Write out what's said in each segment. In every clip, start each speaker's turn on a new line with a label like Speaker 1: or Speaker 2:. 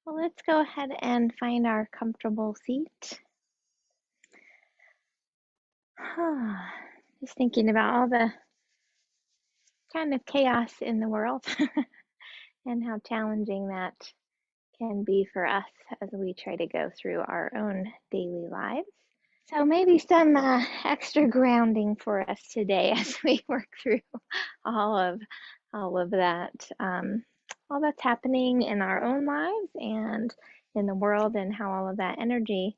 Speaker 1: Well, let's go ahead and find our comfortable seat. Just thinking about all the kind of chaos in the world and how challenging that can be for us as we try to go through our own daily lives. So maybe some extra grounding for us today as we work through all of that, all that's happening in our own lives and in the world, and how all of that energy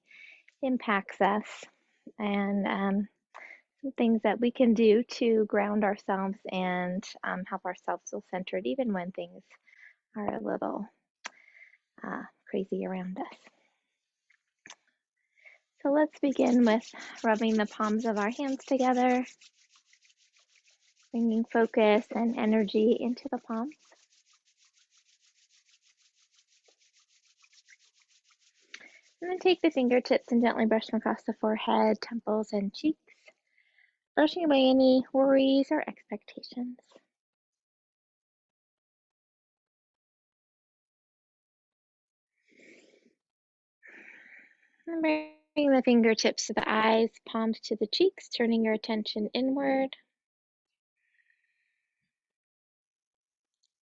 Speaker 1: impacts us, and some things that we can do to ground ourselves and help ourselves feel centered, even when things are a little crazy around us. So let's begin with rubbing the palms of our hands together, bringing focus and energy into the palms. And then take the fingertips and gently brush them across the forehead, temples, and cheeks, brushing away any worries or expectations. And bring the fingertips to the eyes, palms to the cheeks, turning your attention inward.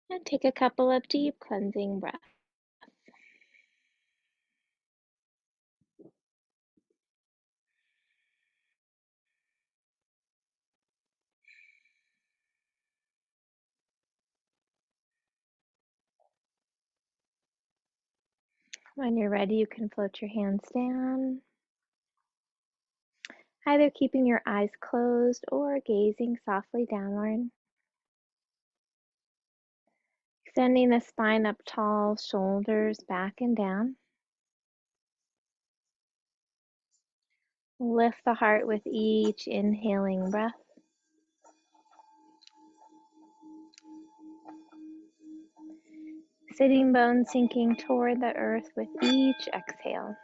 Speaker 1: And take a couple of deep cleansing breaths. When you're ready, you can float your hands down, either keeping your eyes closed or gazing softly downward. Extending the spine up tall, shoulders back and down. Lift the heart with each inhaling breath. Sitting bones sinking toward the earth with each exhale.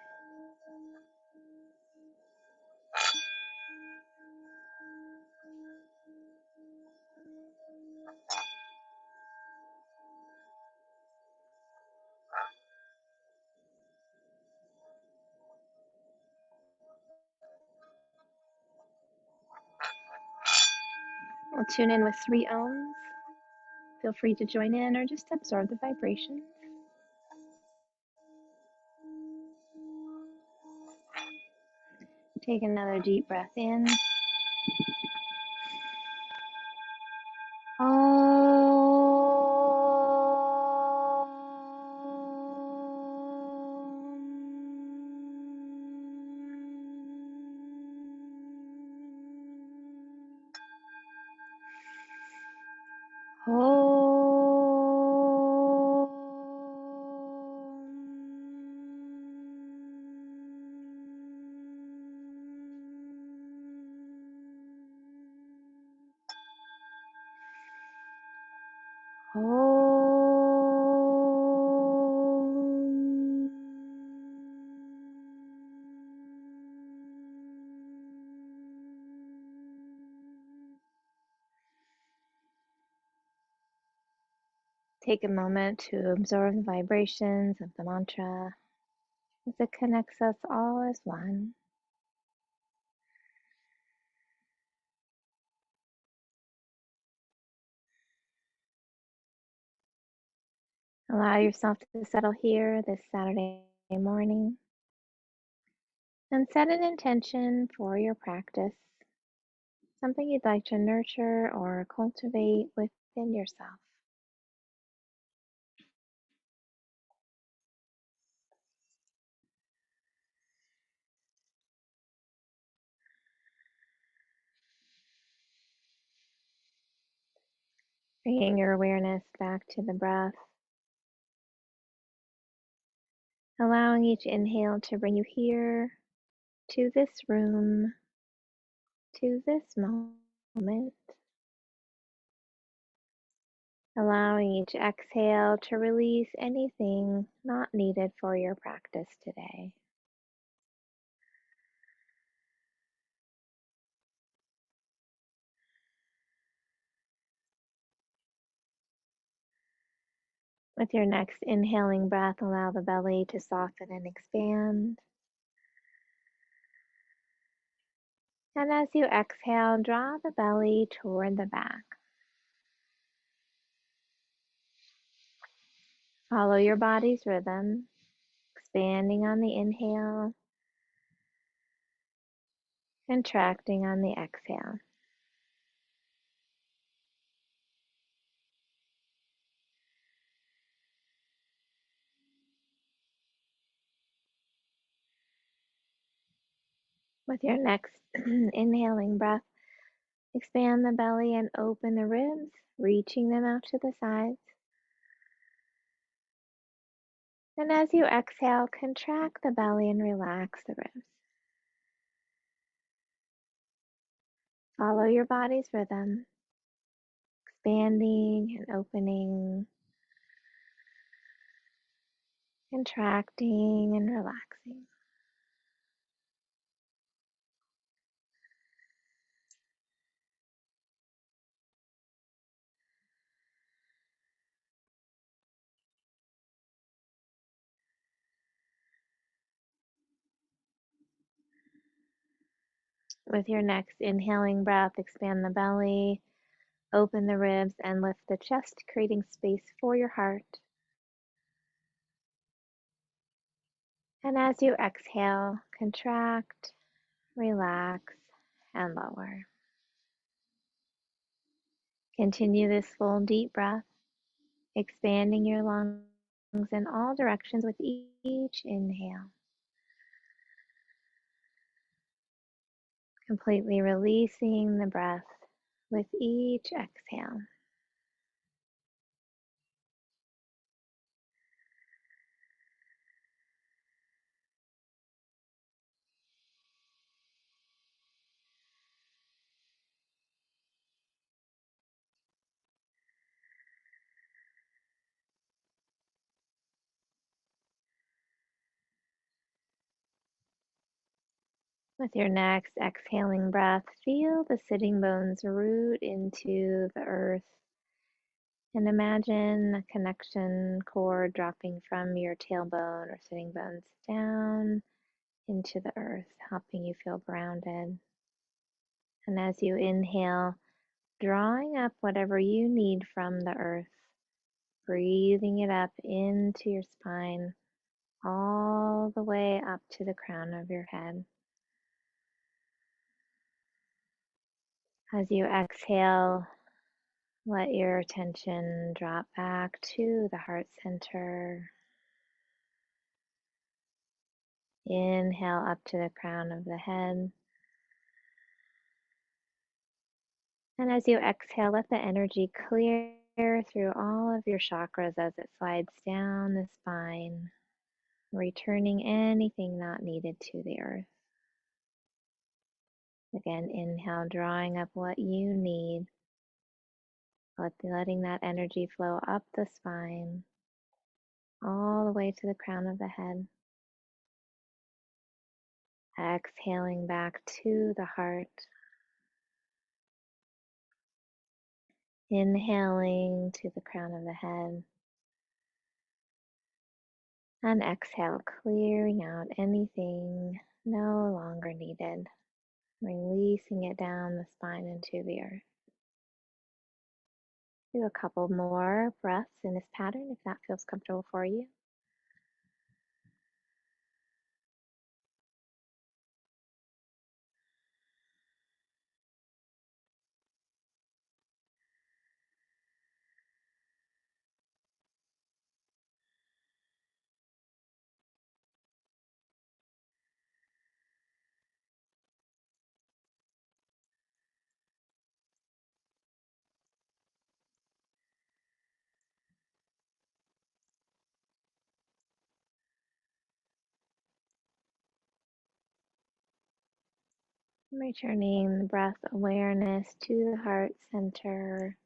Speaker 1: We'll tune in with 3 ohms. Feel free to join in or just absorb the vibrations. Take another deep breath in. Take a moment to absorb the vibrations of the mantra as it connects us all as one. Allow yourself to settle here this Saturday morning and set an intention for your practice, something you'd like to nurture or cultivate within yourself. Bringing your awareness back to the breath, allowing each inhale to bring you here, to this room, to this moment. Allowing each exhale to release anything not needed for your practice today. With your next inhaling breath, allow the belly to soften and expand. And as you exhale, draw the belly toward the back. Follow your body's rhythm, expanding on the inhale, contracting on the exhale. With your next inhaling breath, expand the belly and open the ribs, reaching them out to the sides. And as you exhale, contract the belly and relax the ribs. Follow your body's rhythm, expanding and opening, contracting and relaxing. With your next inhaling breath, expand the belly, open the ribs, and lift the chest, creating space for your heart. And as you exhale, contract, relax, and lower. Continue this full deep breath, expanding your lungs in all directions with each inhale. Completely releasing the breath with each exhale. With your next exhaling breath, feel the sitting bones root into the earth and imagine a connection cord dropping from your tailbone or sitting bones down into the earth, helping you feel grounded. And as you inhale, drawing up whatever you need from the earth, breathing it up into your spine, all the way up to the crown of your head. As you exhale, let your attention drop back to the heart center. Inhale up to the crown of the head. And as you exhale, let the energy clear through all of your chakras as it slides down the spine, returning anything not needed to the earth. Again, inhale, drawing up what you need, letting that energy flow up the spine, all the way to the crown of the head. Exhaling back to the heart. Inhaling to the crown of the head. And exhale, clearing out anything no longer needed. Releasing it down the spine into the earth. Do a couple more breaths in this pattern if that feels comfortable for you. Returning the breath awareness to the heart center.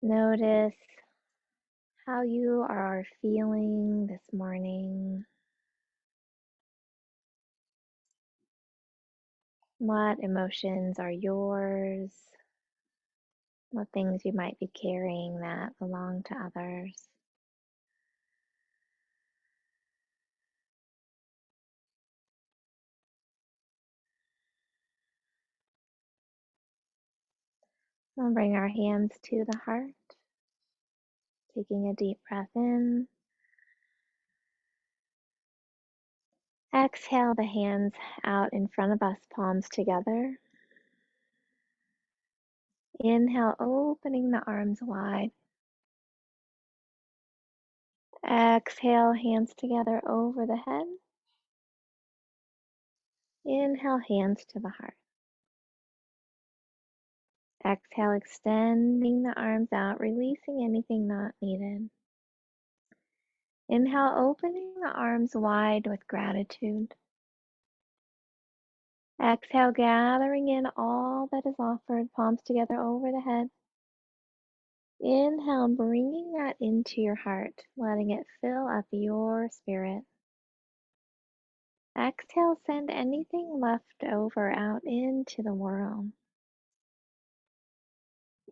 Speaker 1: Notice how you are feeling this morning. What emotions are yours? what things you might be carrying that belong to others. We'll bring our hands to the heart, taking a deep breath in. Exhale the hands out in front of us, palms together. Inhale, opening the arms wide. Exhale, hands together over the head. Inhale, hands to the heart. Exhale, extending the arms out, releasing anything not needed. Inhale, opening the arms wide with gratitude. Exhale, gathering in all that is offered, palms together over the head. Inhale, bringing that into your heart, letting it fill up your spirit. Exhale, send anything left over out into the world.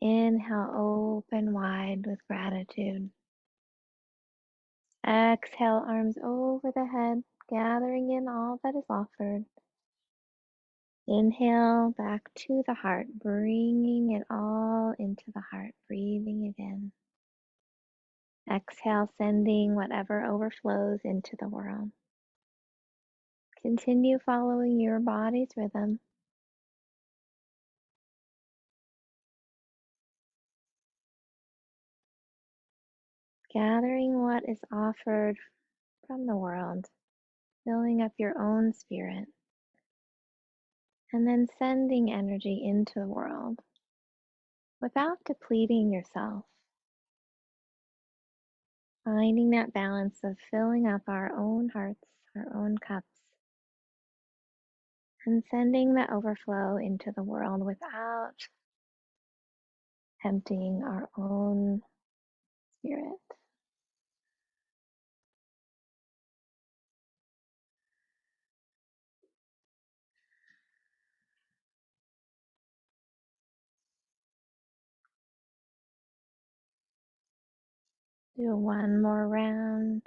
Speaker 1: Inhale, open wide with gratitude. Exhale, arms over the head, gathering in all that is offered. Inhale, back to the heart, bringing it all into the heart, breathing it in. Exhale, sending whatever overflows into the world. Continue following your body's rhythm. Gathering what is offered from the world, filling up your own spirit, and then sending energy into the world without depleting yourself. Finding that balance of filling up our own hearts, our own cups, and sending the overflow into the world without emptying our own spirit. Do one more round.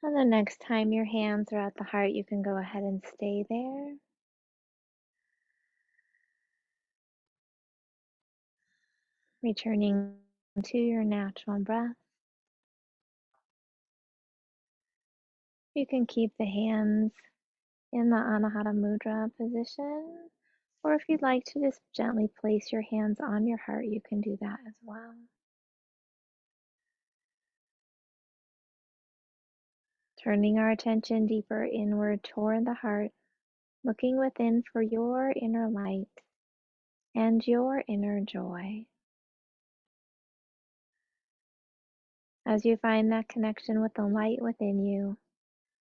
Speaker 1: And the next time your hands are at the heart, you can go ahead and stay there. Returning to your natural breath. You can keep the hands in the Anahata Mudra position, or if you'd like to just gently place your hands on your heart, you can do that as well. Turning our attention deeper inward toward the heart, looking within for your inner light and your inner joy. As you find that connection with the light within you,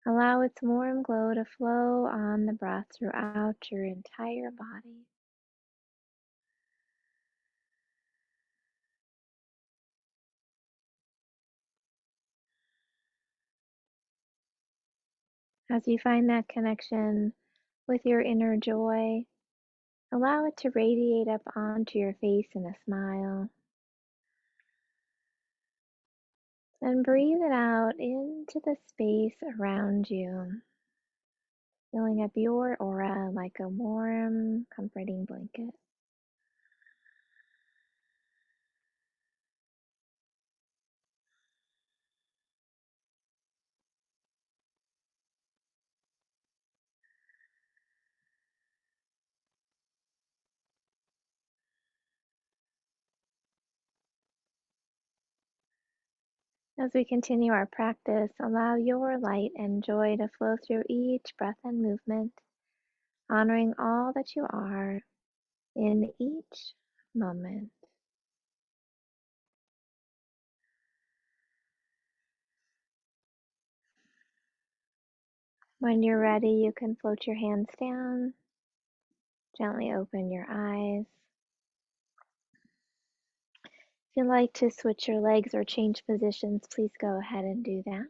Speaker 1: allow its warm glow to flow on the breath throughout your entire body. As you find that connection with your inner joy, allow it to radiate up onto your face in a smile. And breathe it out into the space around you, filling up your aura like a warm, comforting blanket. As we continue our practice, allow your light and joy to flow through each breath and movement, honoring all that you are in each moment. When you're ready, you can float your hands down, gently open your eyes. If you'd like to switch your legs or change positions, please go ahead and do that.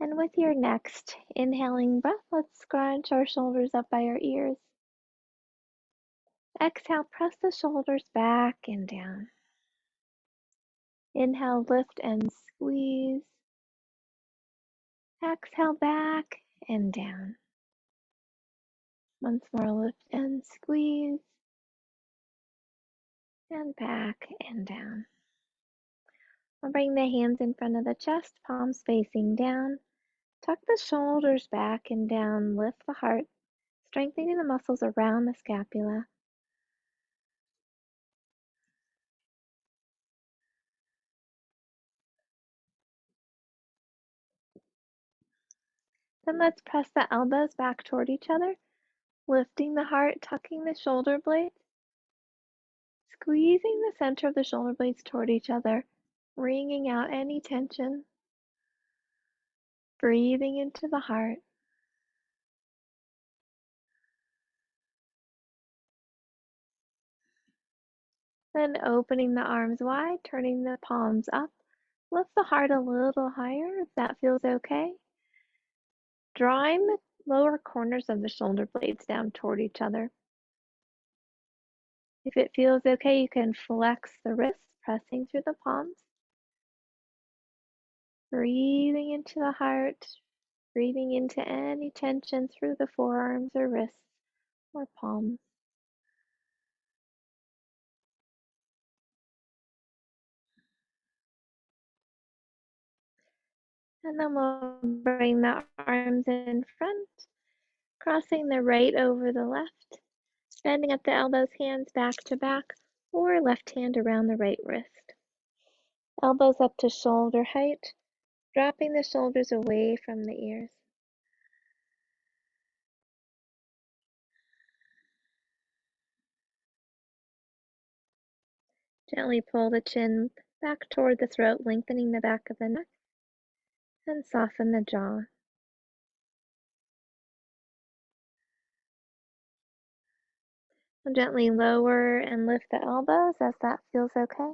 Speaker 1: And with your next inhaling breath, let's scrunch our shoulders up by our ears. Exhale, press the shoulders back and down. Inhale, lift and squeeze. Exhale, back and down. Once more, lift and squeeze. And back and down. I'll bring the hands in front of the chest, palms facing down. Tuck the shoulders back and down, lift the heart, strengthening the muscles around the scapula. Then let's press the elbows back toward each other, lifting the heart, tucking the shoulder blades, squeezing the center of the shoulder blades toward each other, wringing out any tension, breathing into the heart. Then opening the arms wide, turning the palms up. Lift the heart a little higher if that feels okay. Drawing the lower corners of the shoulder blades down toward each other. If it feels okay, you can flex the wrists, pressing through the palms. Breathing into the heart, breathing into any tension through the forearms or wrists or palms. And then we'll bring the arms in front, crossing the right over the left, bending at the elbows, hands back to back, or left hand around the right wrist. Elbows up to shoulder height, dropping the shoulders away from the ears. Gently pull the chin back toward the throat, lengthening the back of the neck, and soften the jaw. Gently lower and lift the elbows as that feels okay.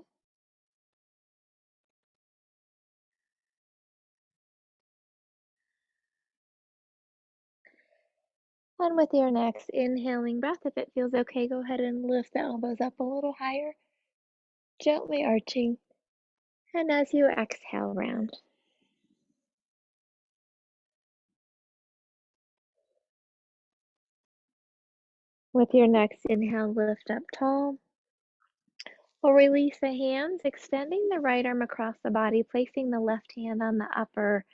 Speaker 1: And with your next inhaling breath, if it feels okay, go ahead and lift the elbows up a little higher, gently arching. And as you exhale, round. With your next inhale, lift up tall. We'll release the hands, extending the right arm across the body, placing the left hand on the upper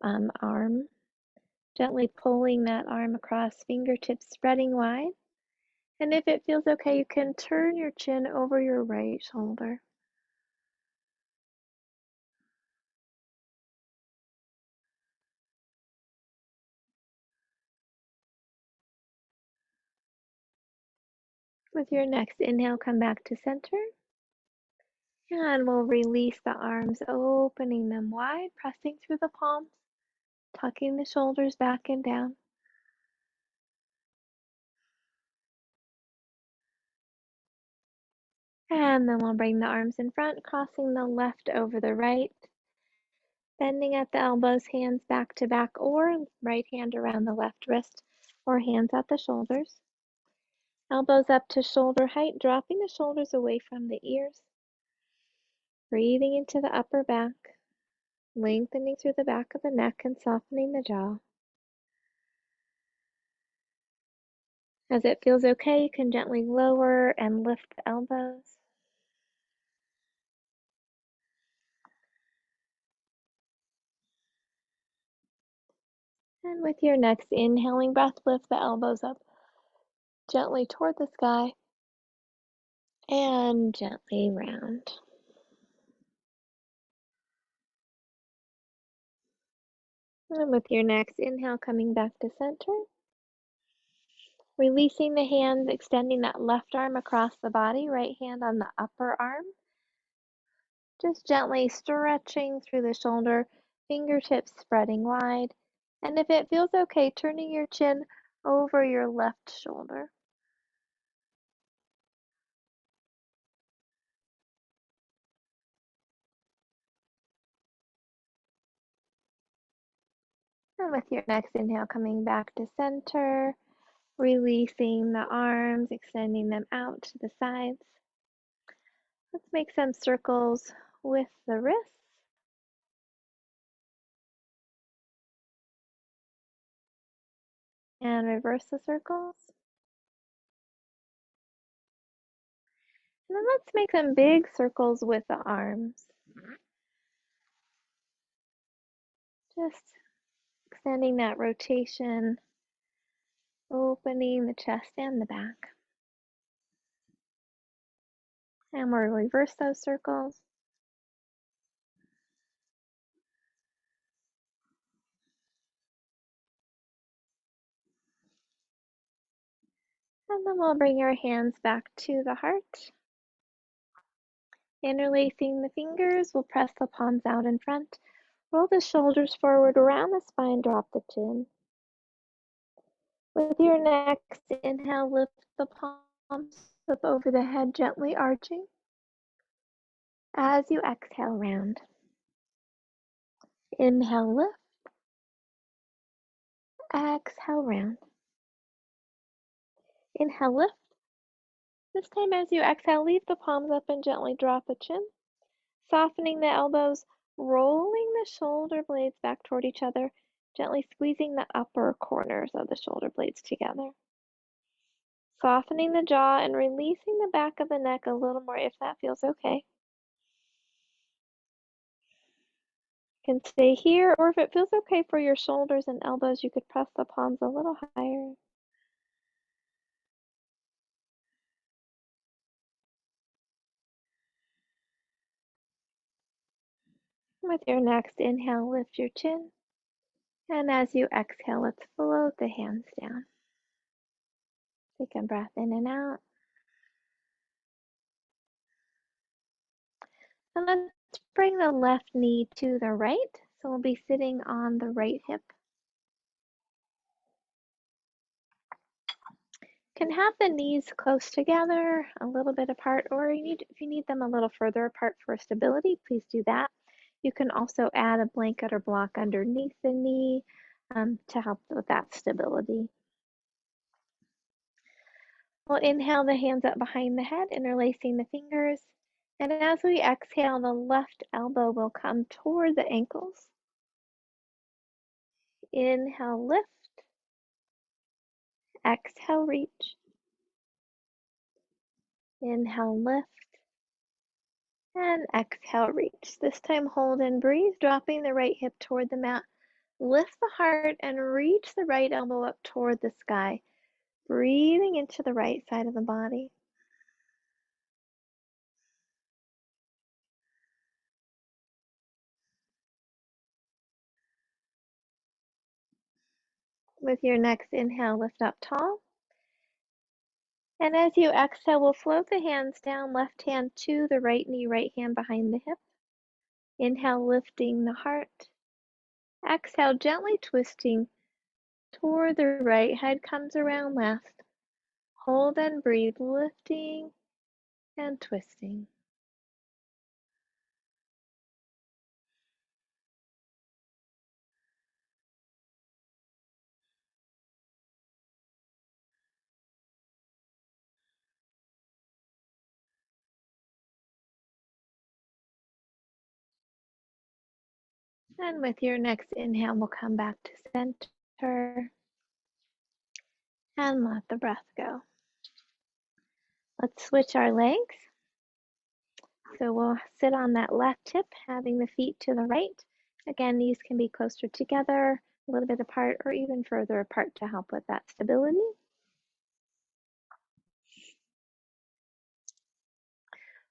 Speaker 1: arm. Gently pulling that arm across, fingertips spreading wide. And if it feels okay, you can turn your chin over your right shoulder. With your next inhale, come back to center. And we'll release the arms, opening them wide, pressing through the palms, tucking the shoulders back and down. And then we'll bring the arms in front, crossing the left over the right, bending at the elbows, hands back to back, or right hand around the left wrist, or hands at the shoulders. Elbows up to shoulder height, dropping the shoulders away from the ears. Breathing into the upper back, lengthening through the back of the neck and softening the jaw. As it feels okay, you can gently lower and lift the elbows. And with your next inhaling breath, lift the elbows up gently toward the sky and gently round. And with your next inhale, coming back to center, releasing the hands, extending that left arm across the body, right hand on the upper arm. Just gently stretching through the shoulder, fingertips spreading wide. And if it feels okay, turning your chin over your left shoulder. And with your next inhale, coming back to center, releasing the arms, extending them out to the sides. Let's make some circles with the wrists. And reverse the circles. And then let's make some big circles with the arms. Just extending that rotation, opening the chest and the back. And we'll reverse those circles. And then we'll bring our hands back to the heart. Interlacing the fingers, we'll press the palms out in front. Roll the shoulders forward around the spine, drop the chin. With your next inhale, lift the palms up over the head, gently arching. As you exhale, round. Inhale, lift. Exhale, round. Inhale, lift. This time as you exhale, leave the palms up and gently drop the chin. Softening the elbows, rolling the shoulder blades back toward each other, gently squeezing the upper corners of the shoulder blades together. Softening the jaw and releasing the back of the neck a little more if that feels okay. You can stay here, or if it feels okay for your shoulders and elbows, you could press the palms a little higher. With your next inhale, lift your chin. And as you exhale, let's float the hands down. Take a breath in and out. And let's bring the left knee to the right. So we'll be sitting on the right hip. Can have the knees close together, a little bit apart, or if you need them a little further apart for stability, please do that. You can also add a blanket or block underneath the knee to help with that stability. We'll inhale the hands up behind the head, interlacing the fingers. And as we exhale, the left elbow will come toward the ankles. Inhale, lift. Exhale, reach. Inhale, lift. And exhale, reach. This time hold and breathe, dropping the right hip toward the mat. Lift the heart and reach the right elbow up toward the sky. Breathing into the right side of the body. With your next inhale, lift up tall. And as you exhale, we'll float the hands down, left hand to the right knee, right hand behind the hip. Inhale, lifting the heart. Exhale, gently twisting toward the right, head comes around left. Hold and breathe, lifting and twisting. And with your next inhale, we'll come back to center and let the breath go. Let's switch our legs. So we'll sit on that left hip, having the feet to the right. Again, knees can be closer together, a little bit apart, or even further apart to help with that stability.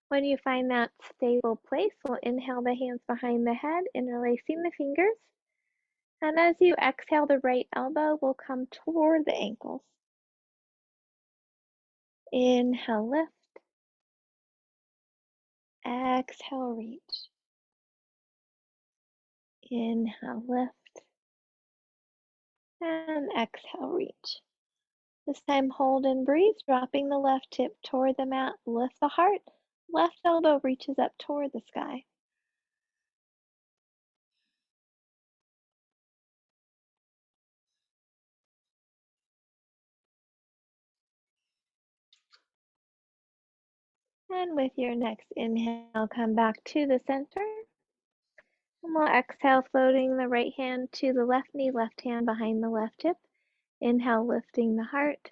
Speaker 1: When you find that stable place, we'll inhale the hands behind the head, interlacing the fingers. And as you exhale, the right elbow will come toward the ankles. Inhale, lift. Exhale, reach. Inhale, lift. And exhale, reach. This time hold and breathe, dropping the left hip toward the mat. Lift the heart. Left elbow reaches up toward the sky. And with your next inhale, come back to the center. And we'll exhale, floating the right hand to the left knee, left hand behind the left hip. Inhale, lifting the heart.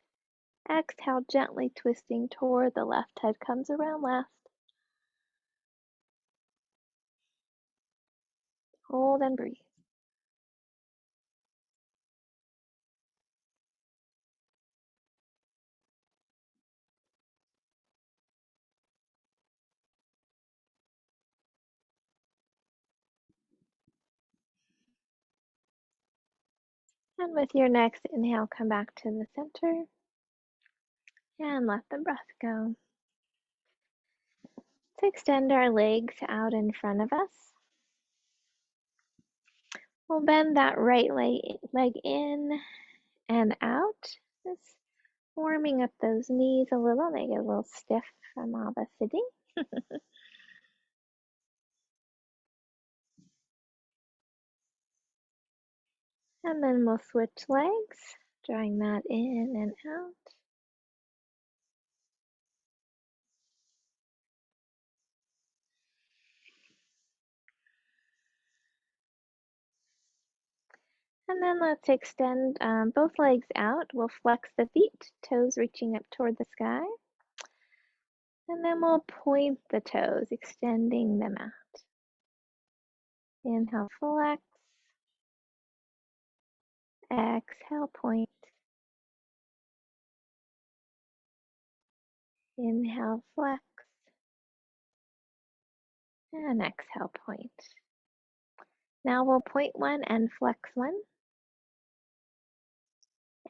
Speaker 1: Exhale, gently twisting toward the left. Head comes around last. Hold and breathe. And with your next inhale, come back to the center and let the breath go. Let's extend our legs out in front of us. We'll bend that right leg in and out. Just warming up those knees a little. They get a little stiff from all the sitting. And then we'll switch legs, drawing that in and out. And then let's extend both legs out. We'll flex the feet, toes reaching up toward the sky. And then we'll point the toes, extending them out. Inhale, flex. Exhale, point. Inhale, flex. And exhale, point. Now we'll point one and flex one.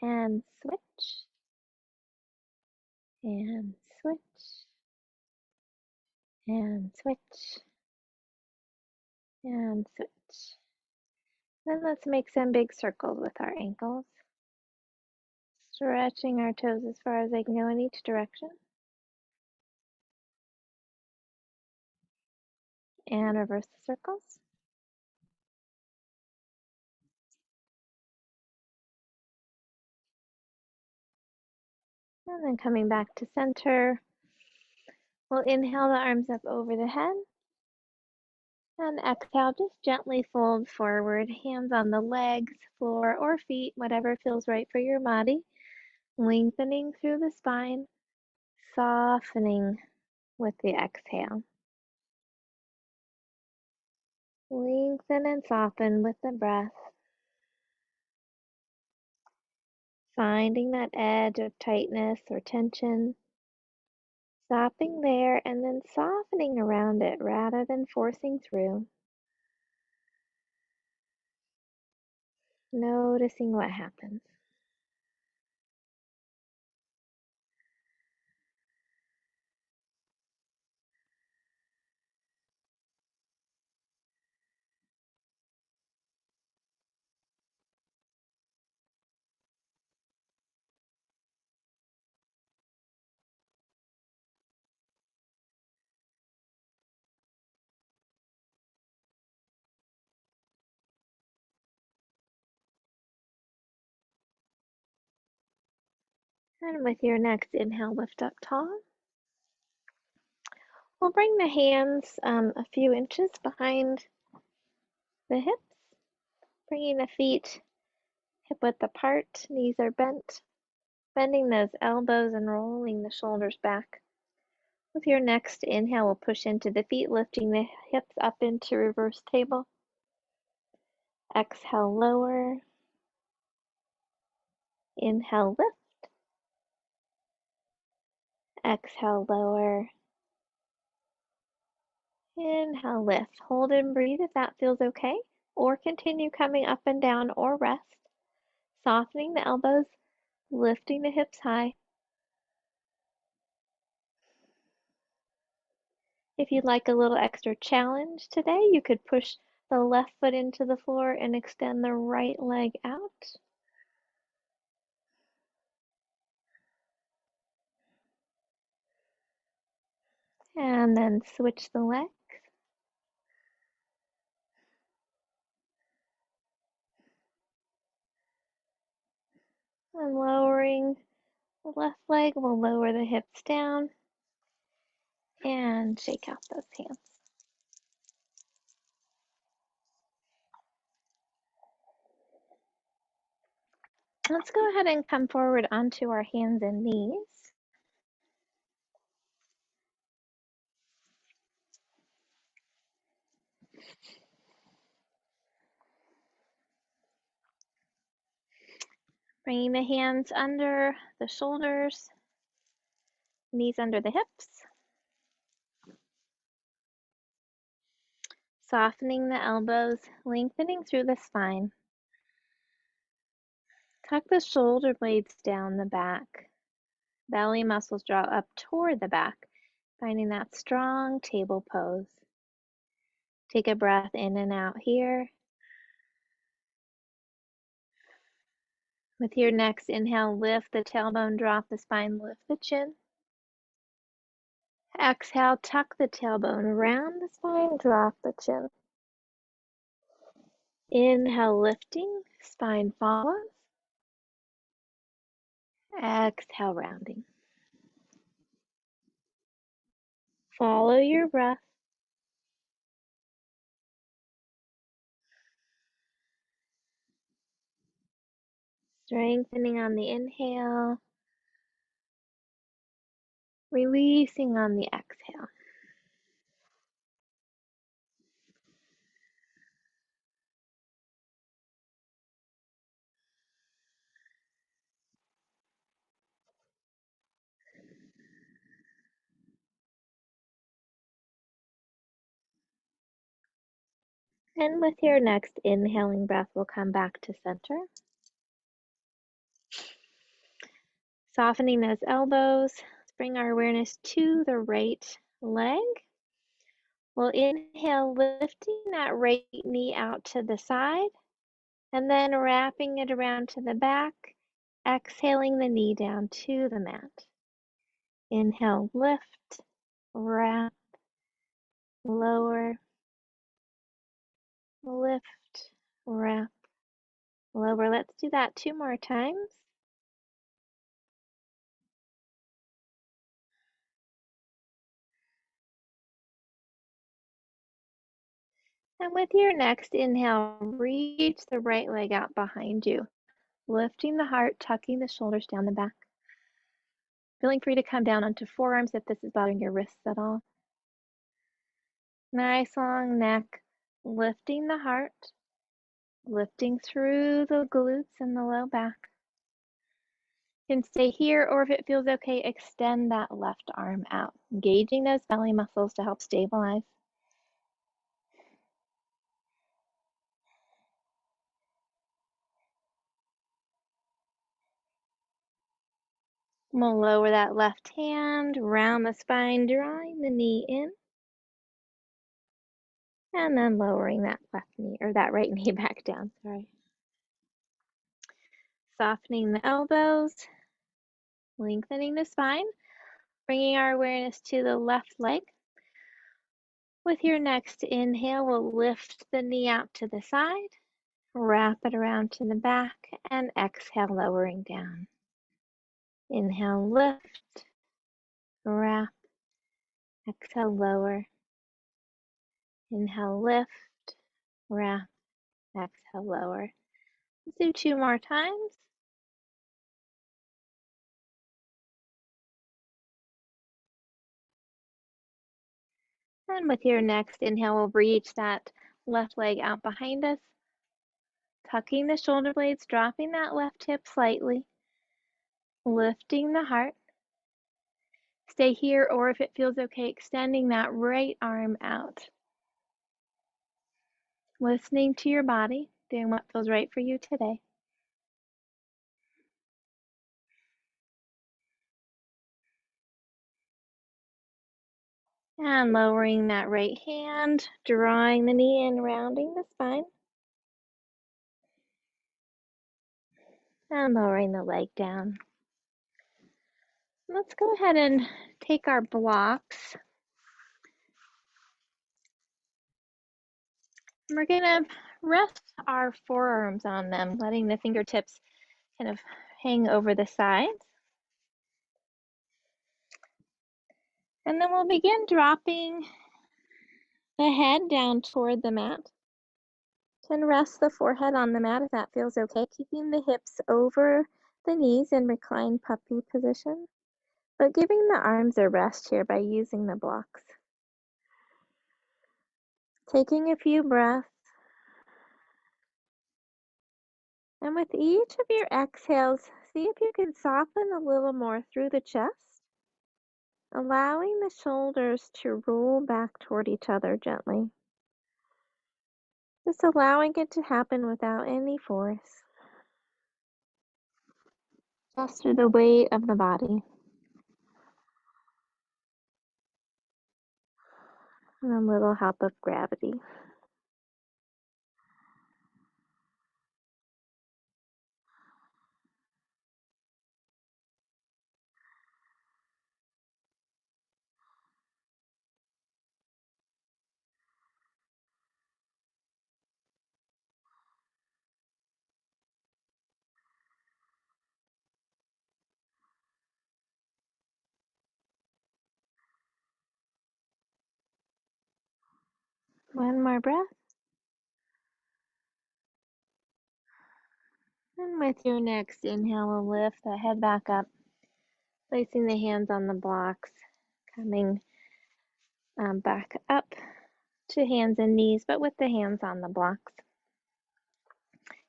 Speaker 1: And switch. And switch. And switch. And switch. Then let's make some big circles with our ankles. Stretching our toes as far as they can go in each direction. And reverse the circles. And then coming back to center, we'll inhale the arms up over the head. And exhale, just gently fold forward, hands on the legs, floor, or feet, whatever feels right for your body. Lengthening through the spine, softening with the exhale. Lengthen and soften with the breath. Finding that edge of tightness or tension. Stopping there and then softening around it rather than forcing through. Noticing what happens. And with your next inhale, lift up tall. We'll bring the hands a few inches behind the hips, bringing the feet hip width apart, knees are bent, bending those elbows and rolling the shoulders back. With your next inhale, we'll push into the feet, lifting the hips up into reverse table. Exhale, lower. Inhale, lift. Exhale, lower. Inhale, lift. Hold and breathe if that feels okay, or continue coming up and down or rest. Softening the elbows, lifting the hips high. If you'd like a little extra challenge today, you could push the left foot into the floor and extend the right leg out. And then switch the leg. And lowering the left leg, we'll lower the hips down. And shake out those hands. Let's go ahead and come forward onto our hands and knees. Bringing the hands under the shoulders, knees under the hips. Softening the elbows, lengthening through the spine. Tuck the shoulder blades down the back. Belly muscles draw up toward the back, finding that strong table pose. Take a breath in and out here. With your next inhale, lift the tailbone, drop the spine, lift the chin. Exhale, tuck the tailbone around the spine, drop the chin. Inhale, lifting, spine follows. Exhale, rounding. Follow your breath. Strengthening on the inhale, releasing on the exhale. And with your next inhaling breath, we'll come back to center. Softening those elbows. Let's bring our awareness to the right leg. We'll inhale, lifting that right knee out to the side, and then wrapping it around to the back, exhaling the knee down to the mat. Inhale, lift, wrap, lower, lift, wrap, lower. Let's do that 2 more times. And with your next inhale, reach the right leg out behind you, lifting the heart, tucking the shoulders down the back. Feeling free to come down onto forearms if this is bothering your wrists at all. Nice long neck, lifting the heart, lifting through the glutes and the low back. You can stay here, or if it feels okay, extend that left arm out, engaging those belly muscles to help stabilize. We'll lower that left hand, round the spine, drawing the knee in. And then lowering that left knee, or that right knee back down, sorry. Softening the elbows, lengthening the spine, bringing our awareness to the left leg. With your next inhale, we'll lift the knee out to the side, wrap it around to the back, and exhale, lowering down. Inhale, lift, wrap, exhale, lower. Inhale, lift, wrap, exhale, lower. Let's do 2 more times. And with your next inhale, we'll reach that left leg out behind us, tucking the shoulder blades, dropping that left hip slightly, lifting the heart. Stay here, or if it feels okay, extending that right arm out. Listening to your body, doing what feels right for you today. And lowering that right hand, drawing the knee in, rounding the spine. And lowering the leg down. Let's go ahead and take our blocks. We're gonna rest our forearms on them, letting the fingertips kind of hang over the sides. And then we'll begin dropping the head down toward the mat. Can rest the forehead on the mat if that feels okay, keeping the hips over the knees in reclined puppy position, but giving the arms a rest here by using the blocks. Taking a few breaths. And with each of your exhales, see if you can soften a little more through the chest, allowing the shoulders to roll back toward each other gently. Just allowing it to happen without any force. Just through the weight of the body. And a little help of gravity. One more breath. And with your next inhale, we'll lift the head back up, placing the hands on the blocks, coming back up to hands and knees, but with the hands on the blocks,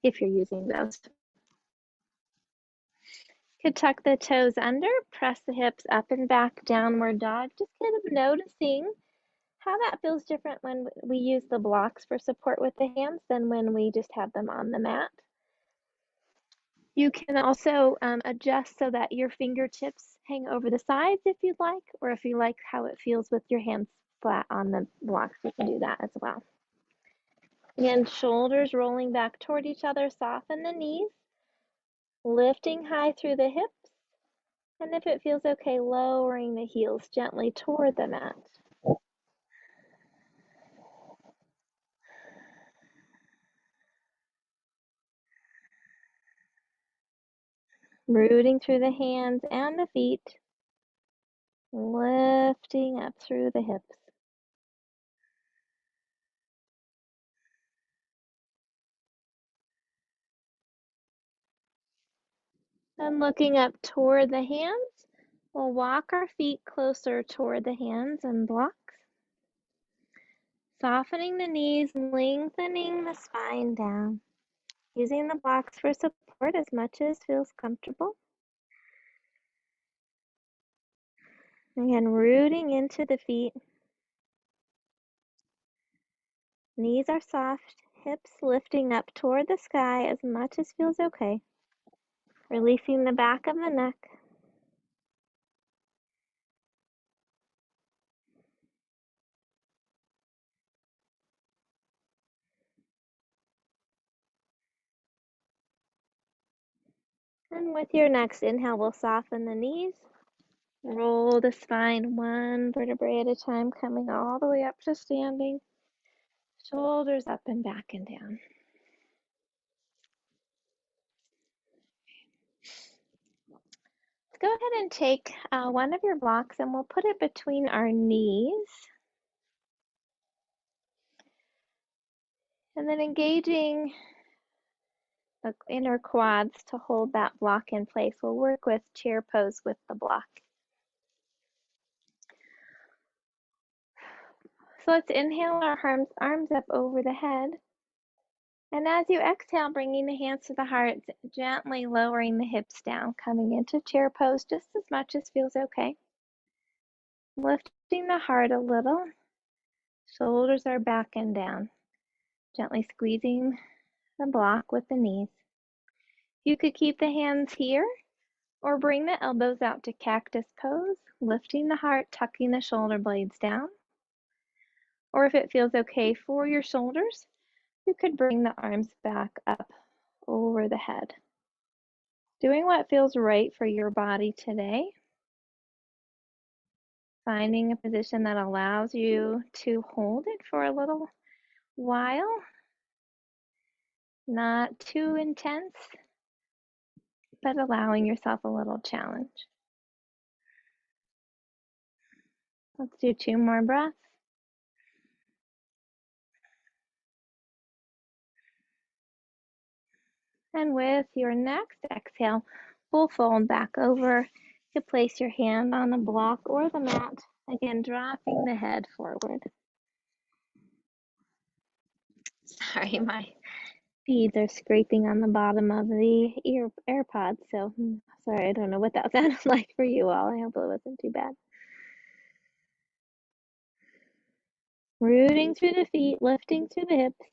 Speaker 1: if you're using those. You could tuck the toes under, press the hips up and back, downward dog. Just kind of noticing how that feels different when we use the blocks for support with the hands than when we just have them on the mat. You can also adjust so that your fingertips hang over the sides if you'd like, or if you like how it feels with your hands flat on the blocks, you can do that as well. Again, shoulders rolling back toward each other, soften the knees, lifting high through the hips, and if it feels okay, lowering the heels gently toward the mat. Rooting through the hands and the feet, lifting up through the hips. And looking up toward the hands, we'll walk our feet closer toward the hands and blocks. Softening the knees, lengthening the spine down. Using the blocks for support as much as feels comfortable. Again, rooting into the feet. Knees are soft, hips lifting up toward the sky as much as feels okay. Releasing the back of the neck. And with your next inhale, we'll soften the knees. Roll the spine one vertebrae at a time, coming all the way up to standing. Shoulders up and back and down. Let's go ahead and take one of your blocks and we'll put it between our knees. And then engaging the inner quads to hold that block in place. We'll work with chair pose with the block. So let's inhale our arms up over the head. And as you exhale, bringing the hands to the heart, gently lowering the hips down, coming into chair pose just as much as feels okay. Lifting the heart a little. Shoulders are back and down. Gently squeezing the block with the knees. You could keep the hands here or bring the elbows out to cactus pose, lifting the heart, tucking the shoulder blades down. Or if it feels okay for your shoulders, you could bring the arms back up over the head. Doing what feels right for your body today. Finding a position that allows you to hold it for a little while. Not too intense, but allowing yourself a little challenge. Let's do 2 more breaths. And with your next exhale, we'll fold back over. You place your hand on the block or the mat, again, dropping the head forward. Sorry, my beads are scraping on the bottom of the AirPods, so sorry, I don't know what that sounded like for you all. I hope it wasn't too bad. Rooting through the feet, lifting through the hips,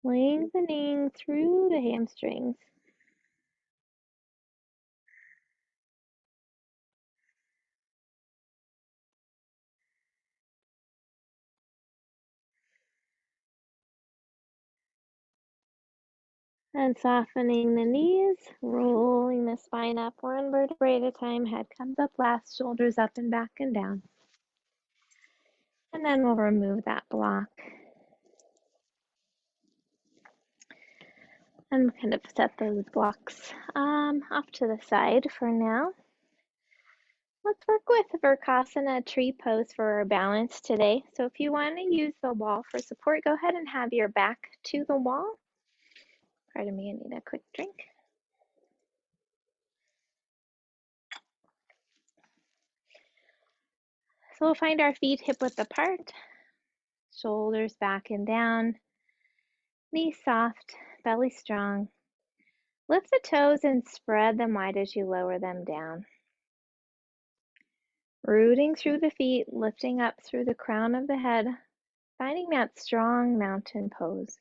Speaker 1: lengthening through the hamstrings. And softening the knees, rolling the spine up one vertebrae at a time. Head comes up last, shoulders up and back and down. And then we'll remove that block. And kind of set those blocks off to the side for now. Let's work with Vrksasana tree pose for our balance today. So if you want to use the wall for support, go ahead and have your back to the wall. Pardon me, I need a quick drink. So we'll find our feet hip width apart, shoulders back and down, knees soft, belly strong. Lift the toes and spread them wide as you lower them down. Rooting through the feet, lifting up through the crown of the head, finding that strong mountain pose.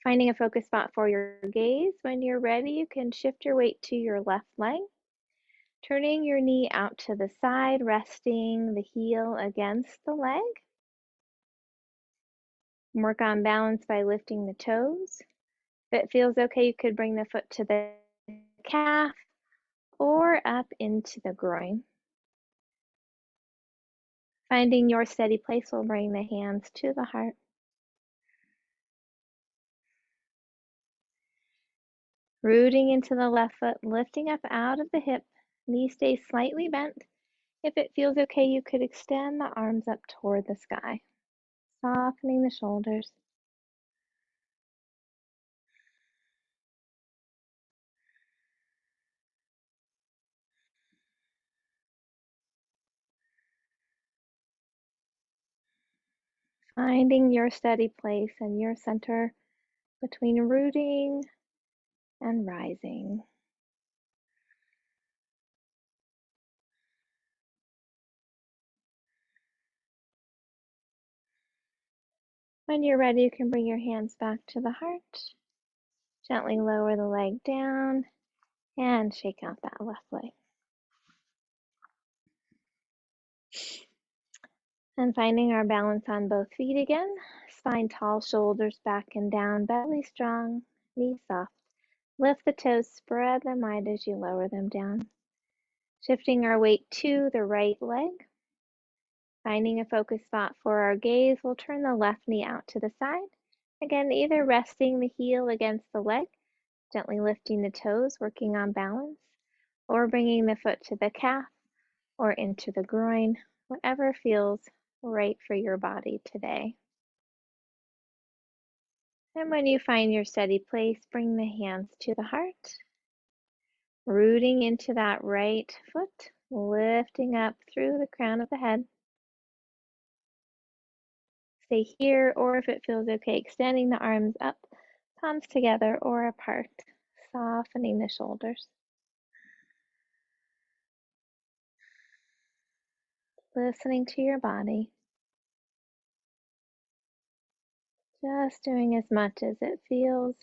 Speaker 1: Finding a focus spot for your gaze. When you're ready, you can shift your weight to your left leg, turning your knee out to the side, resting the heel against the leg. Work on balance by lifting the toes. If it feels okay, you could bring the foot to the calf or up into the groin. Finding your steady place will bring the hands to the heart. Rooting into the left foot, lifting up out of the hip, knee stays slightly bent. If it feels okay, you could extend the arms up toward the sky, softening the shoulders. Finding your steady place and your center between rooting and rising. When you're ready, you can bring your hands back to the heart. Gently lower the leg down and shake out that left leg. And finding our balance on both feet again. Spine tall, shoulders back and down, belly strong, knees soft. Lift the toes, spread them wide as you lower them down. Shifting our weight to the right leg. Finding a focus spot for our gaze, we'll turn the left knee out to the side. Again, either resting the heel against the leg, gently lifting the toes, working on balance, or bringing the foot to the calf or into the groin, whatever feels right for your body today. And when you find your steady place, bring the hands to the heart, rooting into that right foot, lifting up through the crown of the head. Stay here, or if it feels okay, extending the arms up, palms together or apart, softening the shoulders. Listening to your body. Just doing as much as it feels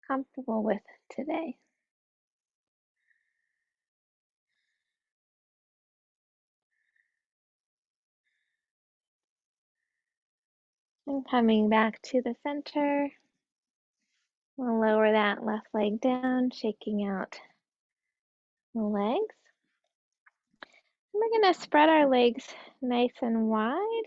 Speaker 1: comfortable with today. And coming back to the center, we'll lower that left leg down, shaking out the legs. And we're going to spread our legs nice and wide.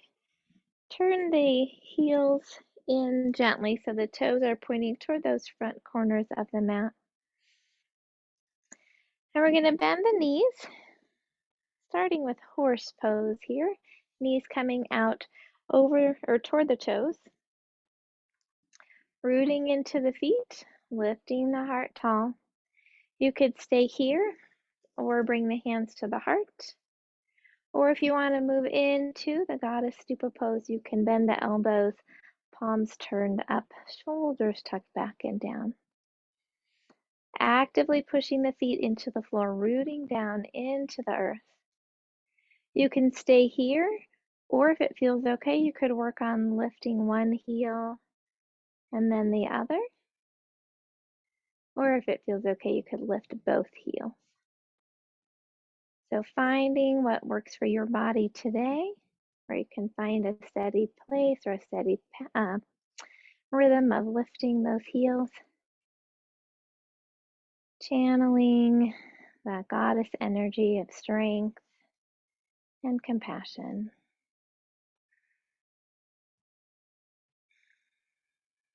Speaker 1: Turn the heels in gently so the toes are pointing toward those front corners of the mat. And we're going to bend the knees, starting with horse pose here. Knees coming out over or toward the toes. Rooting into the feet, lifting the heart tall. You could stay here or bring the hands to the heart. Or if you want to move into the goddess stupa pose, you can bend the elbows, palms turned up, shoulders tucked back and down. Actively pushing the feet into the floor, rooting down into the earth. You can stay here, or if it feels okay, you could work on lifting one heel and then the other. Or if it feels okay, you could lift both heels. So finding what works for your body today, where you can find a steady place or a steady rhythm of lifting those heels. Channeling that goddess energy of strength and compassion.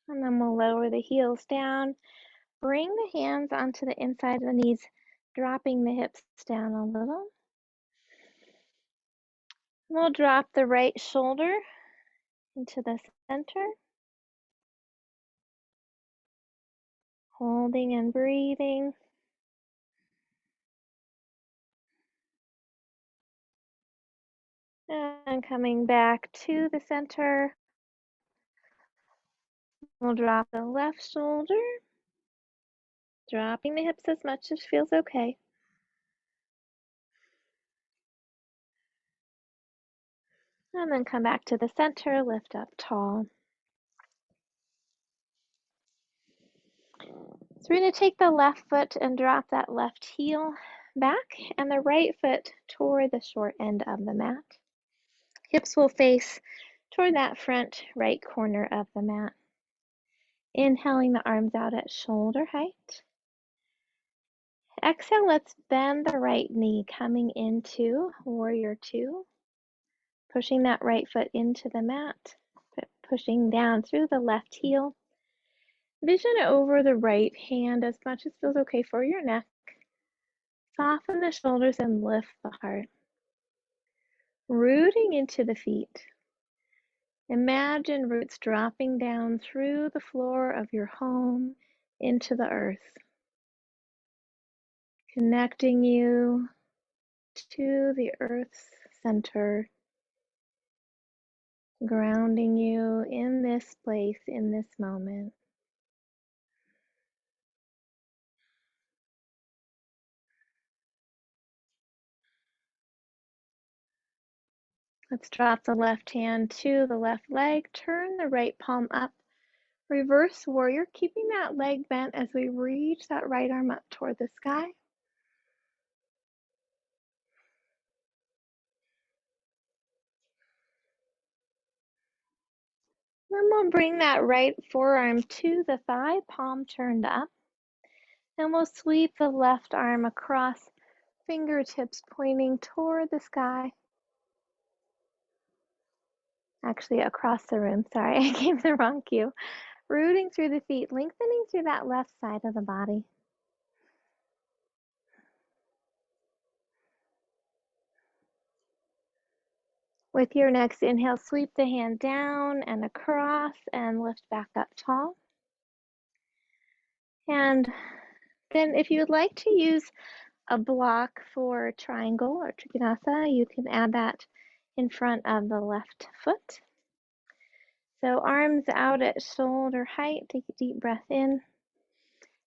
Speaker 1: And then we'll lower the heels down. Bring the hands onto the inside of the knees, dropping the hips down a little. We'll drop the right shoulder into the center. Holding and breathing. And coming back to the center. We'll drop the left shoulder. Dropping the hips as much as feels okay. And then come back to the center, lift up tall. So we're going to take the left foot and drop that left heel back and the right foot toward the short end of the mat. Hips will face toward that front right corner of the mat. Inhaling the arms out at shoulder height. Exhale, let's bend the right knee coming into warrior two. Pushing that right foot into the mat, pushing down through the left heel. Vision over the right hand as much as feels okay for your neck. Soften the shoulders and lift the heart. Rooting into the feet. Imagine roots dropping down through the floor of your home into the earth, connecting you to the earth's center, grounding you in this place, in this moment. Let's drop the left hand to the left leg, turn the right palm up, reverse warrior, keeping that leg bent as we reach that right arm up toward the sky. Then we'll bring that right forearm to the thigh, palm turned up. And we'll sweep the left arm across, fingertips pointing toward the sky. Actually, across the room, sorry, I gave the wrong cue. Rooting through the feet, lengthening through that left side of the body. With your next inhale, sweep the hand down and across and lift back up tall. And then if you would like to use a block for triangle or trikonasana, you can add that in front of the left foot. So arms out at shoulder height, take a deep breath in.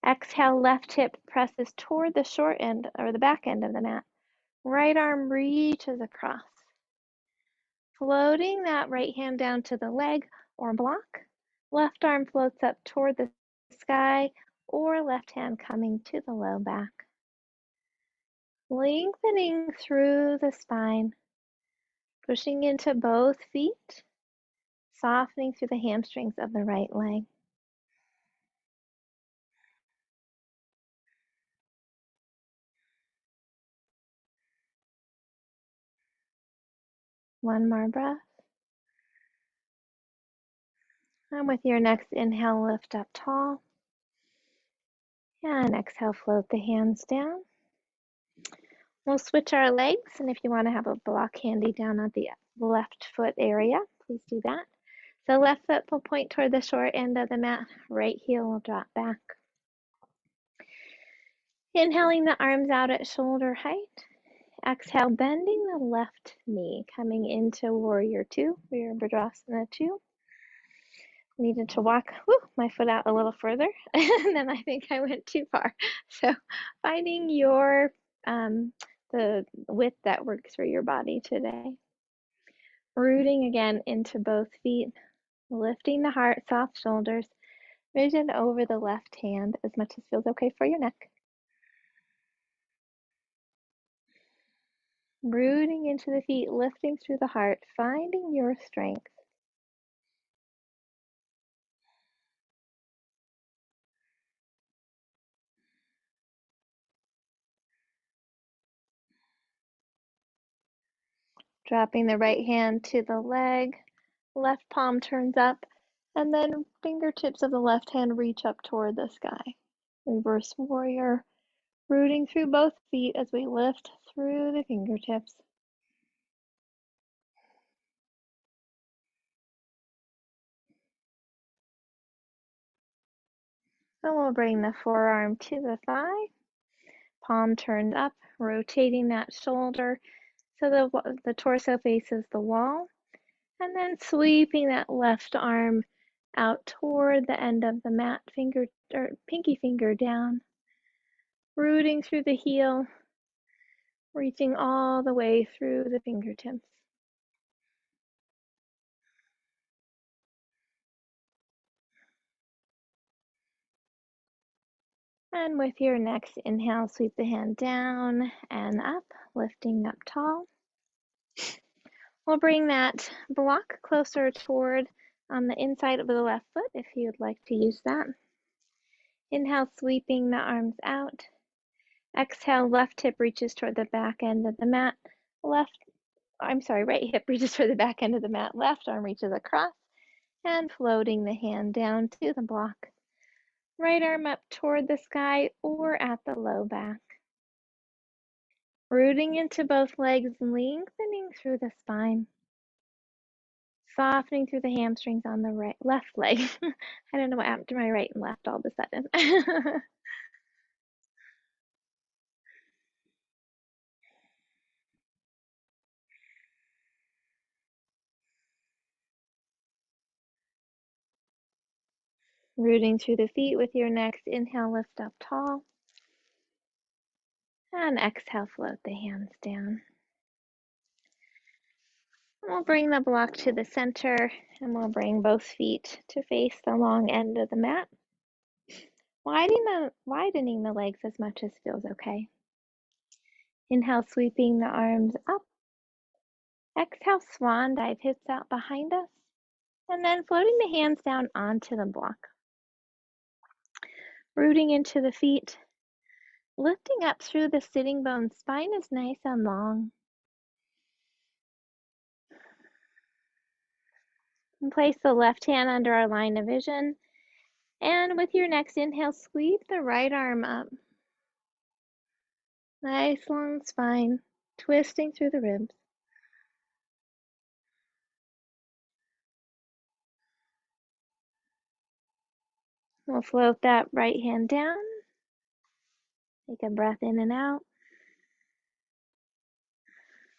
Speaker 1: Exhale, left hip presses toward the short end or the back end of the mat. Right arm reaches across. Floating that right hand down to the leg or block. Left arm floats up toward the sky or left hand coming to the low back. Lengthening through the spine, pushing into both feet, softening through the hamstrings of the right leg. One more breath. And with your next inhale, lift up tall. And exhale, float the hands down. We'll switch our legs, and if you want to have a block handy down at the left foot area, please do that. So left foot will point toward the short end of the mat, right heel will drop back. Inhaling the arms out at shoulder height. Exhale, bending the left knee, coming into Warrior 2, your Vratny-Smith 2. Needed to walk my foot out a little further, and then I think I went too far. So finding your the width that works for your body today. Rooting again into both feet, lifting the heart, soft shoulders, vision over the left hand as much as feels okay for your neck. Rooting into the feet, lifting through the heart, finding your strength. Dropping the right hand to the leg, left palm turns up, and then fingertips of the left hand reach up toward the sky. Reverse warrior, rooting through both feet as we lift through the fingertips. And we'll bring the forearm to the thigh, palm turned up, rotating that shoulder so the torso faces the wall, and then sweeping that left arm out toward the end of the mat, pinky finger down, rooting through the heel, reaching all the way through the fingertips. And with your next inhale, sweep the hand down and up, lifting up tall. We'll bring that block closer toward on the inside of the left foot if you'd like to use that. Inhale, sweeping the arms out. Exhale, left hip reaches toward the back end of the mat. Right hip reaches toward the back end of the mat. Left arm reaches across and floating the hand down to the block. Right arm up toward the sky or at the low back. Rooting into both legs, lengthening through the spine. Softening through the hamstrings on the left leg. I don't know what happened to my right and left all of a sudden. Rooting through the feet with your next inhale, lift up tall. And exhale, float the hands down. We'll bring the block to the center and we'll bring both feet to face the long end of the mat. Widening the legs as much as feels okay. Inhale, sweeping the arms up. Exhale, swan dive, hips out behind us. And then floating the hands down onto the block. Rooting into the feet. Lifting up through the sitting bones. Spine is nice and long. And place the left hand under our line of vision. And with your next inhale, sweep the right arm up. Nice long spine, twisting through the ribs. We'll float that right hand down. Take a breath in and out.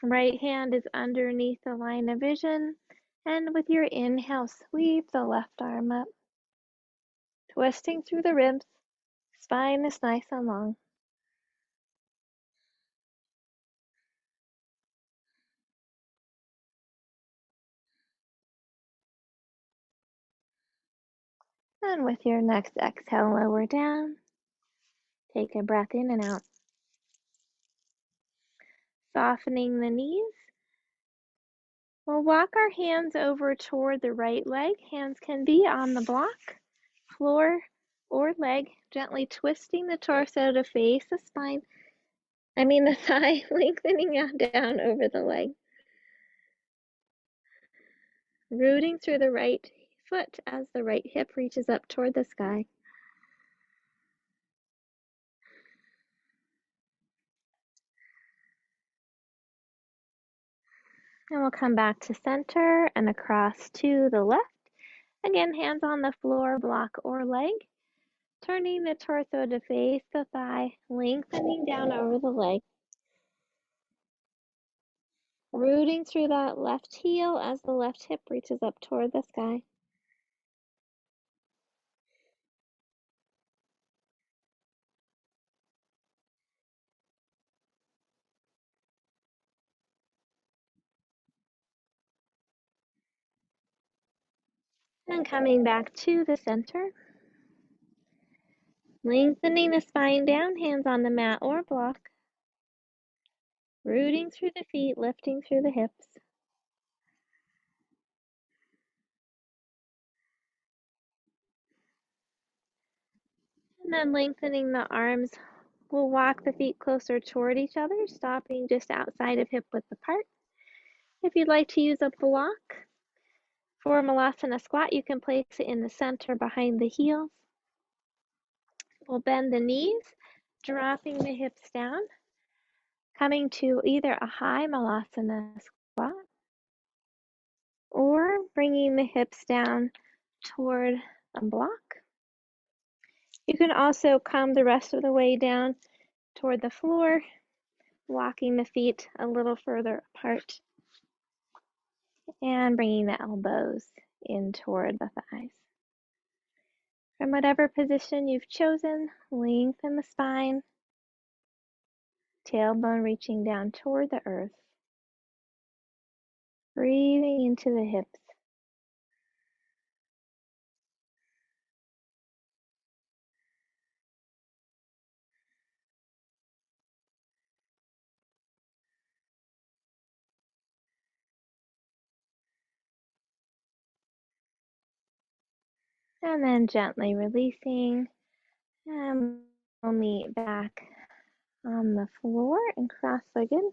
Speaker 1: Right hand is underneath the line of vision. And with your inhale, sweep the left arm up. Twisting through the ribs. Spine is nice and long. And with your next exhale, lower down. Take a breath in and out. Softening the knees. We'll walk our hands over toward the right leg. Hands can be on the block, floor, or leg. Gently twisting the torso to face the the thigh, lengthening out down over the leg. Rooting through the right foot as the right hip reaches up toward the sky. And we'll come back to center and across to the left. Again, hands on the floor, block or leg. Turning the torso to face the thigh, lengthening down over the leg. Rooting through that left heel as the left hip reaches up toward the sky. And coming back to the center. Lengthening the spine down, hands on the mat or block. Rooting through the feet, lifting through the hips. And then lengthening the arms. We'll walk the feet closer toward each other, stopping just outside of hip width apart. If you'd like to use a block for Balasana squat, you can place it in the center behind the heels. We'll bend the knees, dropping the hips down, coming to either a high Balasana squat or bringing the hips down toward a block. You can also come the rest of the way down toward the floor, walking the feet a little further apart and bringing the elbows in toward the thighs. From whatever position you've chosen, lengthen the spine, tailbone reaching down toward the earth, breathing into the hips. And then gently releasing, and we'll meet back on the floor and cross-legged.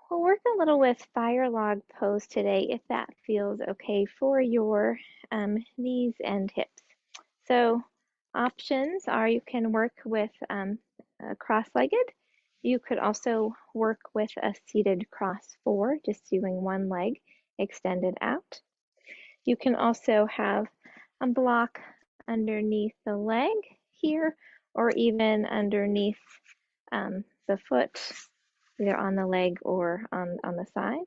Speaker 1: We'll work a little with fire log pose today if that feels okay for your knees and hips. So options are you can work with cross-legged. You could also work with a seated cross four, just doing one leg extended out. You can also have a block underneath the leg here, or even underneath the foot, either on the leg or on the side.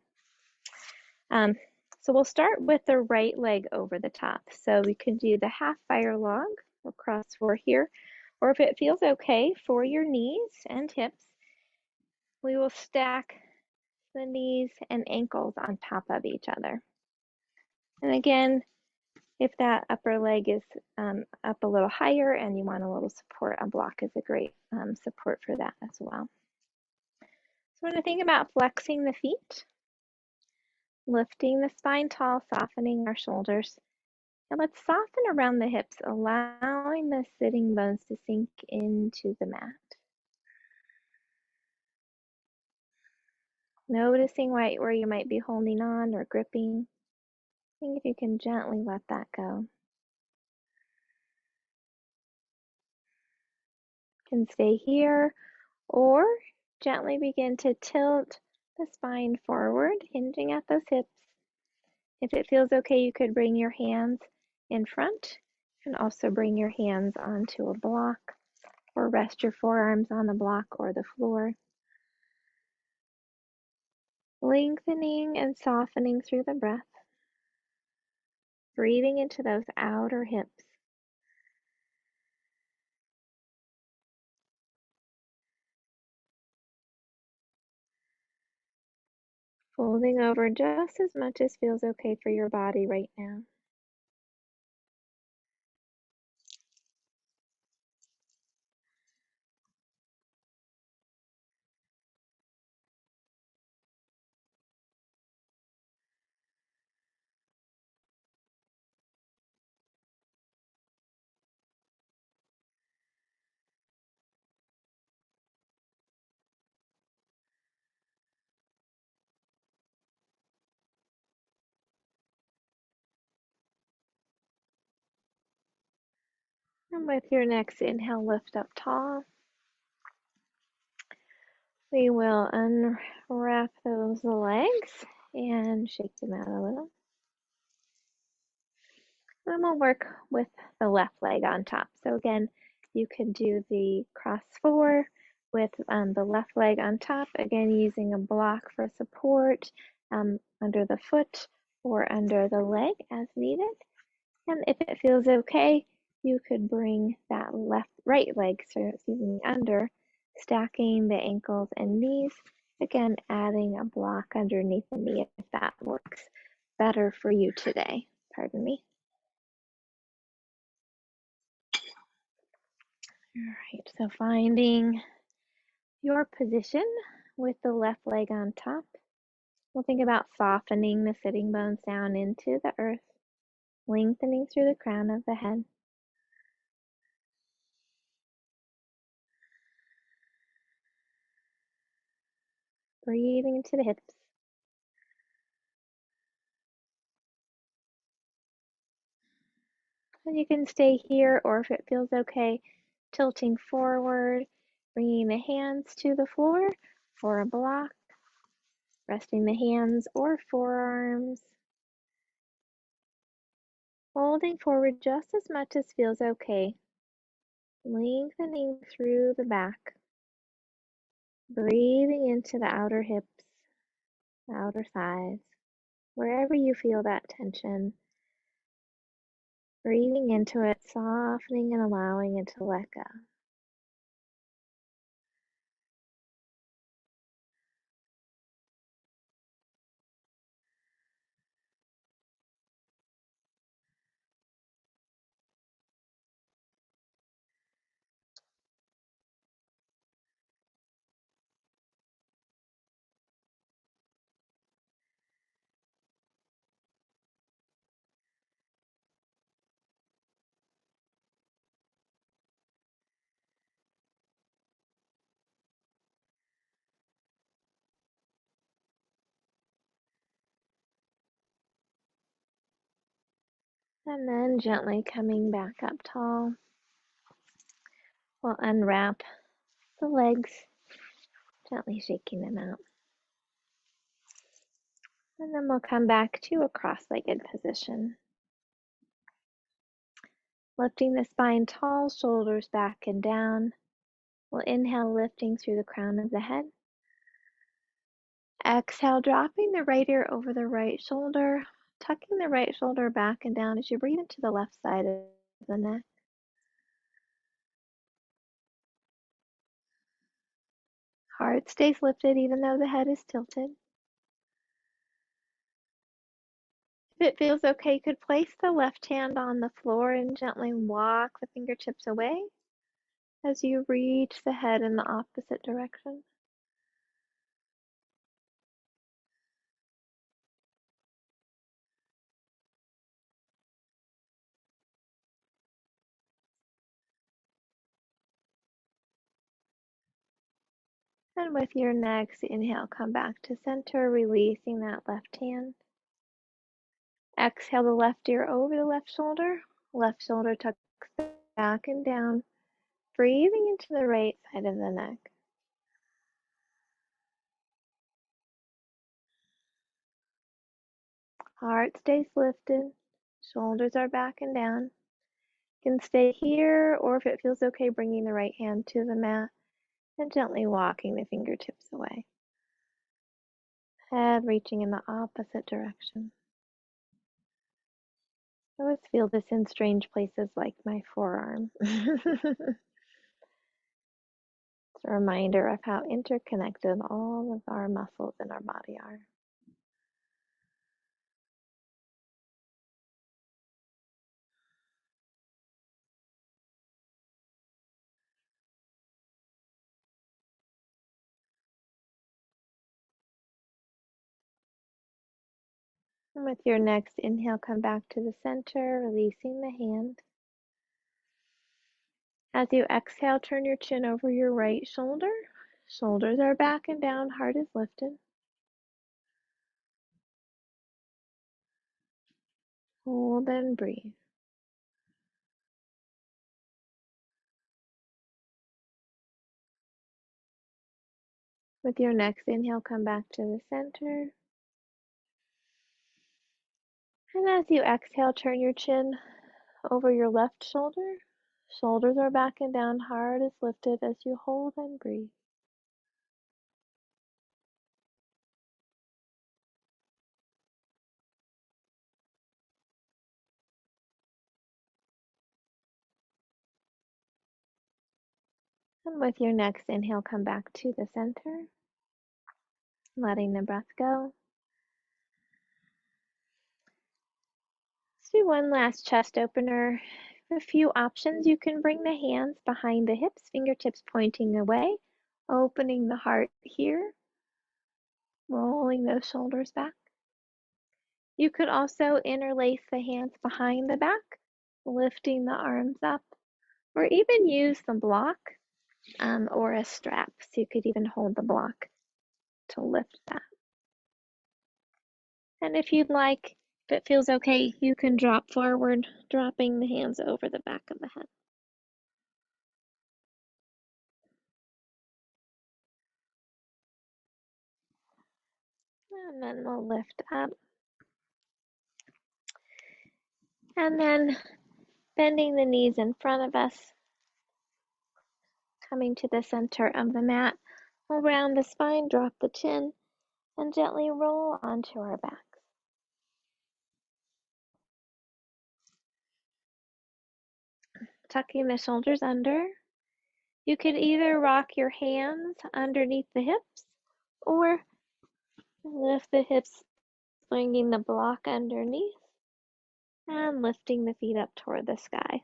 Speaker 1: So we'll start with the right leg over the top. So we could do the half fire log or cross four here, or if it feels okay for your knees and hips, we will stack the knees and ankles on top of each other. And again, if that upper leg is up a little higher and you want a little support, a block is a great support for that as well. So we're going to think about flexing the feet, lifting the spine tall, softening our shoulders. And let's soften around the hips, allowing the sitting bones to sink into the mat. Noticing where you might be holding on or gripping. Think if you can gently let that go. You can stay here or gently begin to tilt the spine forward, hinging at those hips. If it feels okay, you could bring your hands in front and also bring your hands onto a block or rest your forearms on the block or the floor. Lengthening and softening through the breath. Breathing into those outer hips. Folding over just as much as feels okay for your body right now. And with your next inhale, lift up tall. We will unwrap those legs and shake them out a little. And we'll work with the left leg on top. So again, you can do the cross four with the left leg on top, again using a block for support under the foot or under the leg as needed. And if it feels okay, you could bring that right leg, so excuse me, under, stacking the ankles and knees. Again, adding a block underneath the knee if that works better for you today. Pardon me. All right, so finding your position with the left leg on top. We'll think about softening the sitting bones down into the earth, lengthening through the crown of the head. Breathing into the hips. And you can stay here, or if it feels okay, tilting forward, bringing the hands to the floor for a block, resting the hands or forearms, holding forward just as much as feels okay, lengthening through the back, breathing into the outer hips, the outer thighs, wherever you feel that tension, breathing into it, softening and allowing it to let go. And then gently coming back up tall, we'll unwrap the legs, gently shaking them out. And then we'll come back to a cross-legged position. Lifting the spine tall, shoulders back and down. We'll inhale, lifting through the crown of the head. Exhale, dropping the right ear over the right shoulder, tucking the right shoulder back and down as you breathe into the left side of the neck. Heart stays lifted even though the head is tilted. If it feels okay, you could place the left hand on the floor and gently walk the fingertips away as you reach the head in the opposite direction. And with your next inhale, come back to center, releasing that left hand. Exhale the left ear over the left shoulder tucks back and down, breathing into the right side of the neck. Heart stays lifted, shoulders are back and down. You can stay here, or if it feels okay, bringing the right hand to the mat and gently walking the fingertips away. Head reaching in the opposite direction. I always feel this in strange places like my forearm. It's a reminder of how interconnected all of our muscles in our body are. And with your next inhale, come back to the center, releasing the hand. As you exhale, turn your chin over your right shoulder. Shoulders are back and down, heart is lifted. Hold and breathe. With your next inhale, come back to the center. And as you exhale, turn your chin over your left shoulder. Shoulders are back and down, heart is lifted as you hold and breathe. And with your next inhale, come back to the center, letting the breath go. Let's do one last chest opener. A few options. You can bring the hands behind the hips, fingertips pointing away, opening the heart here, rolling those shoulders back. You could also interlace the hands behind the back, lifting the arms up, or even use the block or a strap. So you could even hold the block to lift that. And if you'd like, if it feels okay, you can drop forward, dropping the hands over the back of the head. And then we'll lift up. And then bending the knees in front of us, coming to the center of the mat. We'll round the spine, drop the chin, and gently roll onto our backs. Tucking the shoulders under. You could either rock your hands underneath the hips or lift the hips, bringing the block underneath and lifting the feet up toward the sky.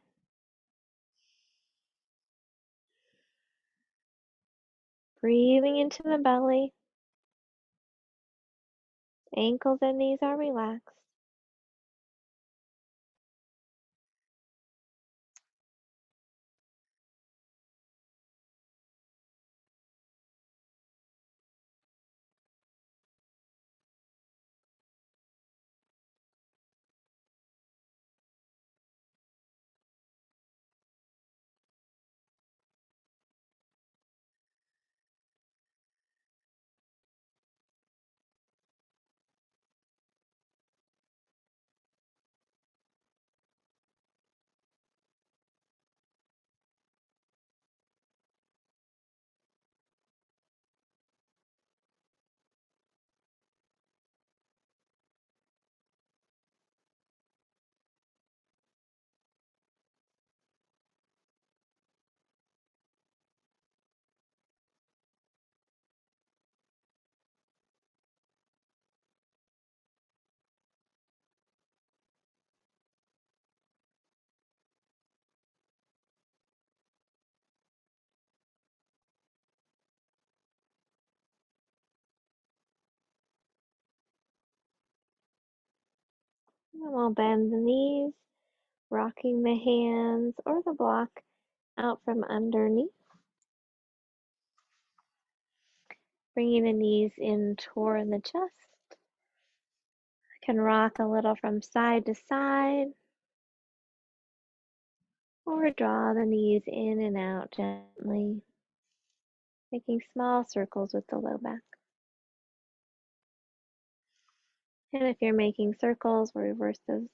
Speaker 1: Breathing into the belly. Ankles and knees are relaxed. And we'll bend the knees, rocking the hands or the block out from underneath. Bringing the knees in toward the chest. Can rock a little from side to side. Or draw the knees in and out gently, making small circles with the low back. And if you're making circles, we'll reverse those.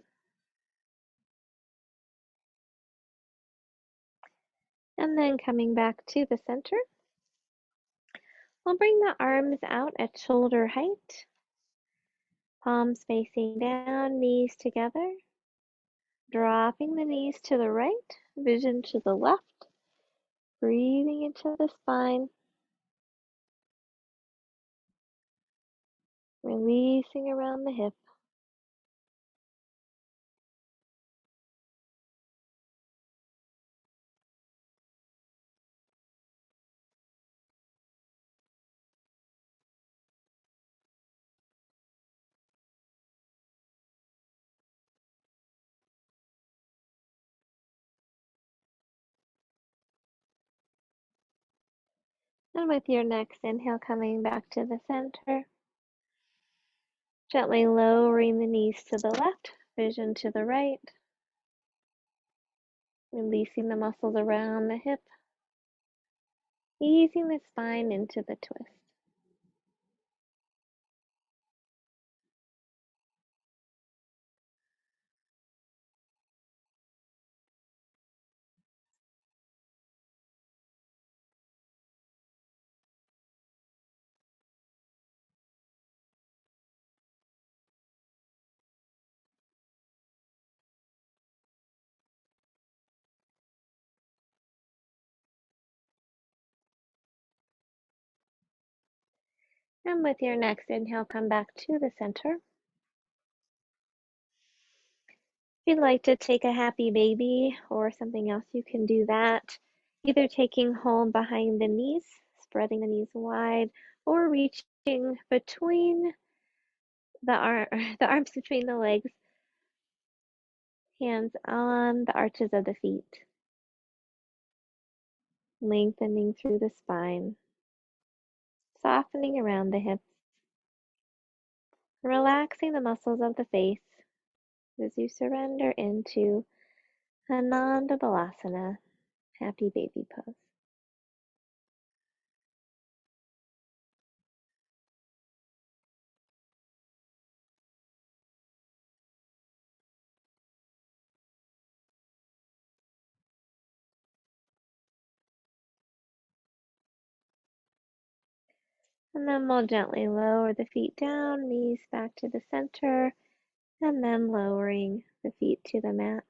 Speaker 1: And then coming back to the center, we'll bring the arms out at shoulder height, palms facing down, knees together, dropping the knees to the right, vision to the left, breathing into the spine, releasing around the hip. And with your next inhale, coming back to the center, gently lowering the knees to the left, vision to the right, releasing the muscles around the hip, easing the spine into the twist. And with your next inhale, come back to the center. If you'd like to take a happy baby or something else, you can do that. Either taking hold behind the knees, spreading the knees wide, or reaching between the arms between the legs, hands on the arches of the feet, lengthening through the spine, softening around the hips, relaxing the muscles of the face as you surrender into Ananda Balasana, happy baby pose. And then we'll gently lower the feet down, knees back to the center, and then lowering the feet to the mat.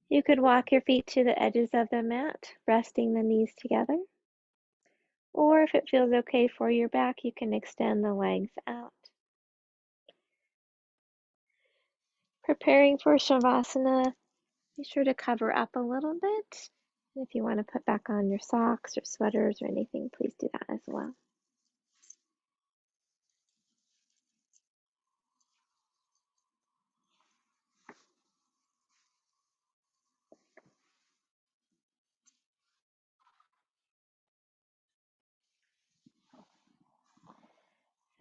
Speaker 1: You could walk your feet to the edges of the mat, resting the knees together. Or if it feels okay for your back, you can extend the legs out. Preparing for Shavasana, be sure to cover up a little bit. If you want to put back on your socks or sweaters or anything, please do that as well.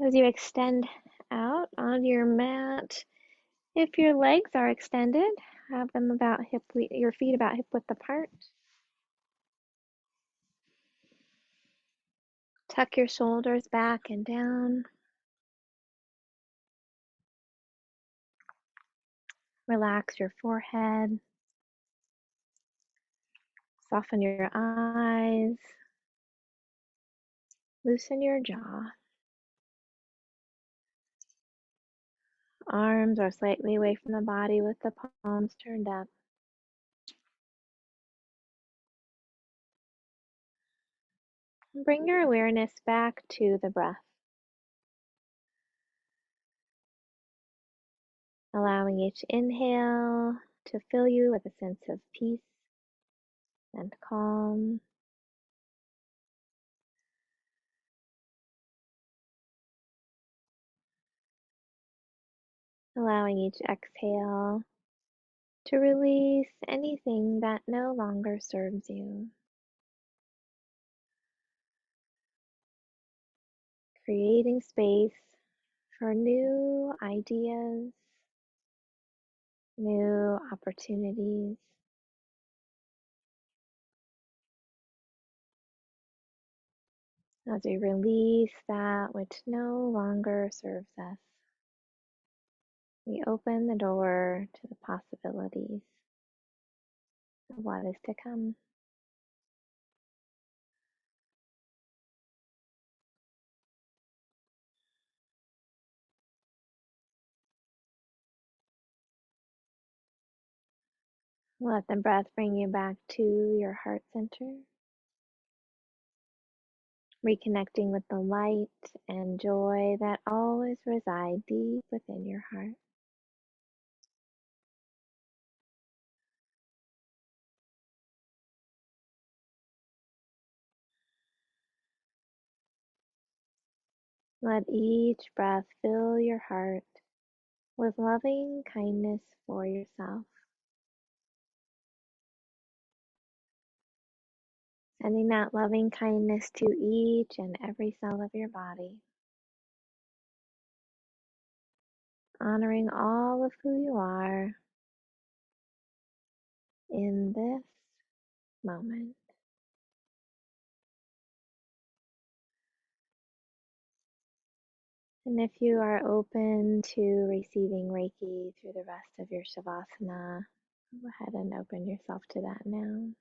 Speaker 1: As you extend out on your mat, if your legs are extended, have them about your feet about hip width apart. Tuck your shoulders back and down. Relax your forehead. Soften your eyes. Loosen your jaw. Arms are slightly away from the body with the palms turned up. Bring your awareness back to the breath, allowing each inhale to fill you with a sense of peace and calm. Allowing each exhale to release anything that no longer serves you. Creating space for new ideas, new opportunities. As we release that which no longer serves us, we open the door to the possibilities of what is to come. Let the breath bring you back to your heart center, reconnecting with the light and joy that always reside deep within your heart. Let each breath fill your heart with loving kindness for yourself, sending that loving kindness to each and every cell of your body, honoring all of who you are in this moment. And if you are open to receiving Reiki through the rest of your Shavasana, go ahead and open yourself to that now.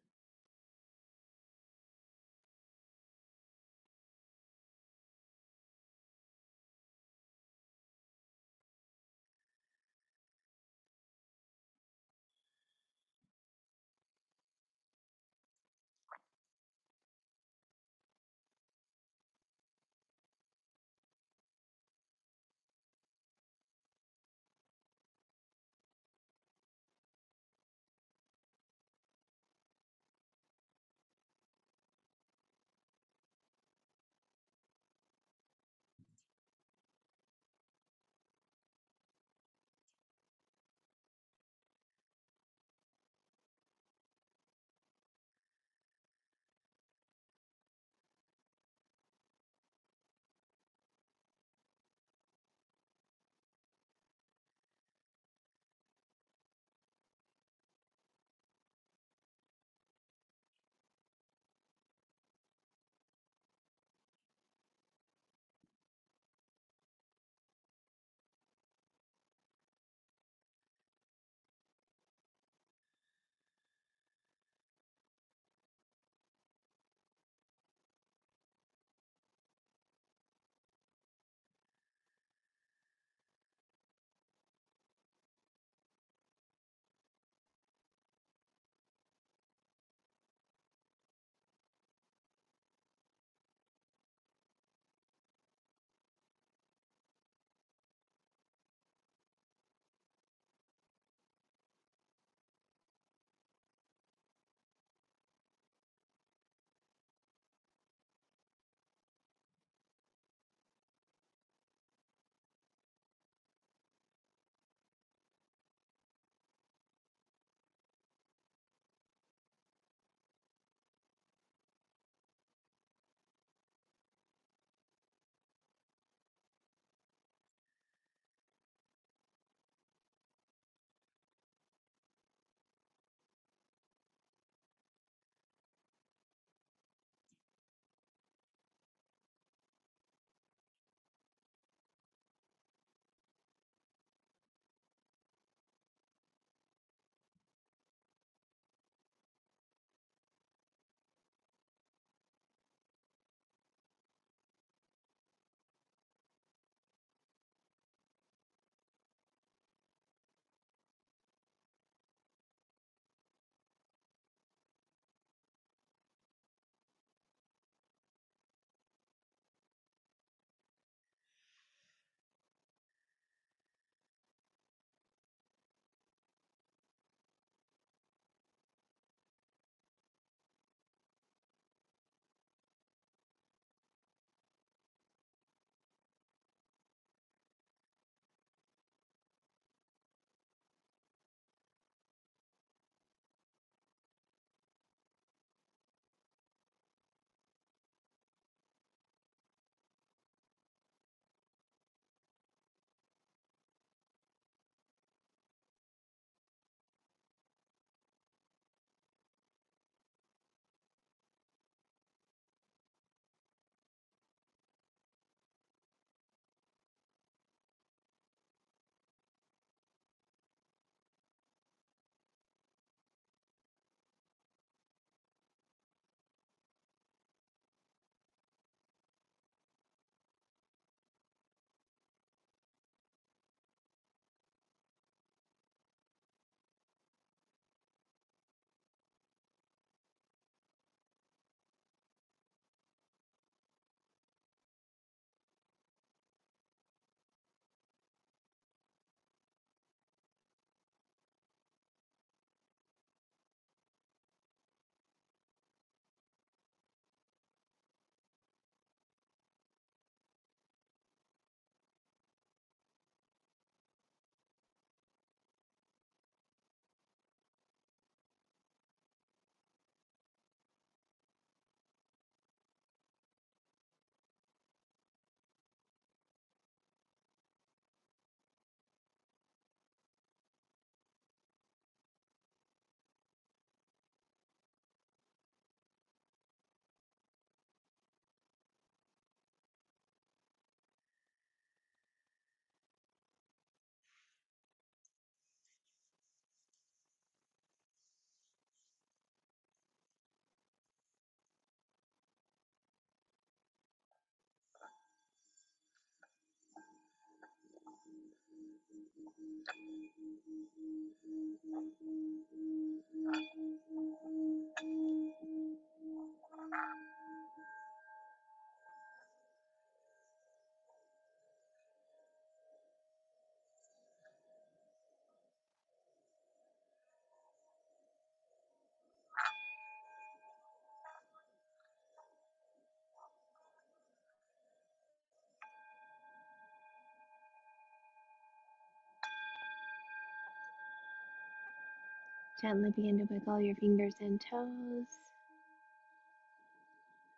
Speaker 1: Gently begin to wiggle your fingers and toes.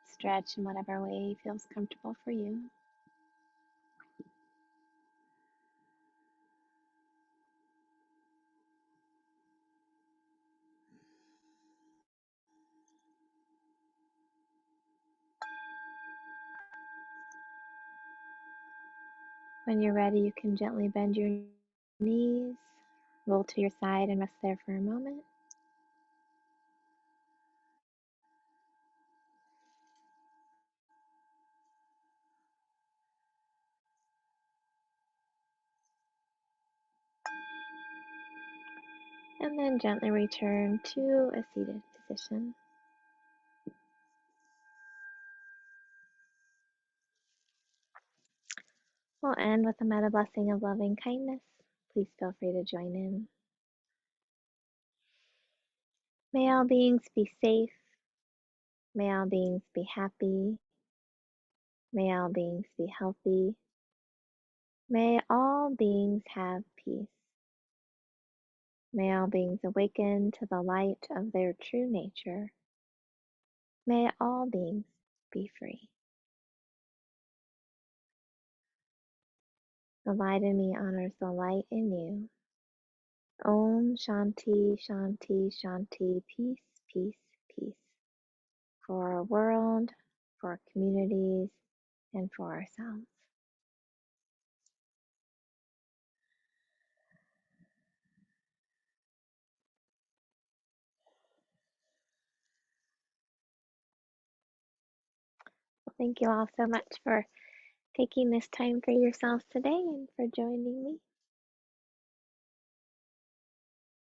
Speaker 1: Stretch in whatever way feels comfortable for you. When you're ready, you can gently bend your knees, roll to your side, and rest there for a moment. And then gently return to a seated position. We'll end with a metta blessing of loving kindness. Please feel free to join in. May all beings be safe. May all beings be happy. May all beings be healthy. May all beings have peace. May all beings awaken to the light of their true nature. May all beings be free. The light in me honors the light in you. Om Shanti, Shanti, Shanti, peace, peace, peace. For our world, for our communities, and for ourselves. Well, thank you all so much for taking this time for yourselves today and for joining me.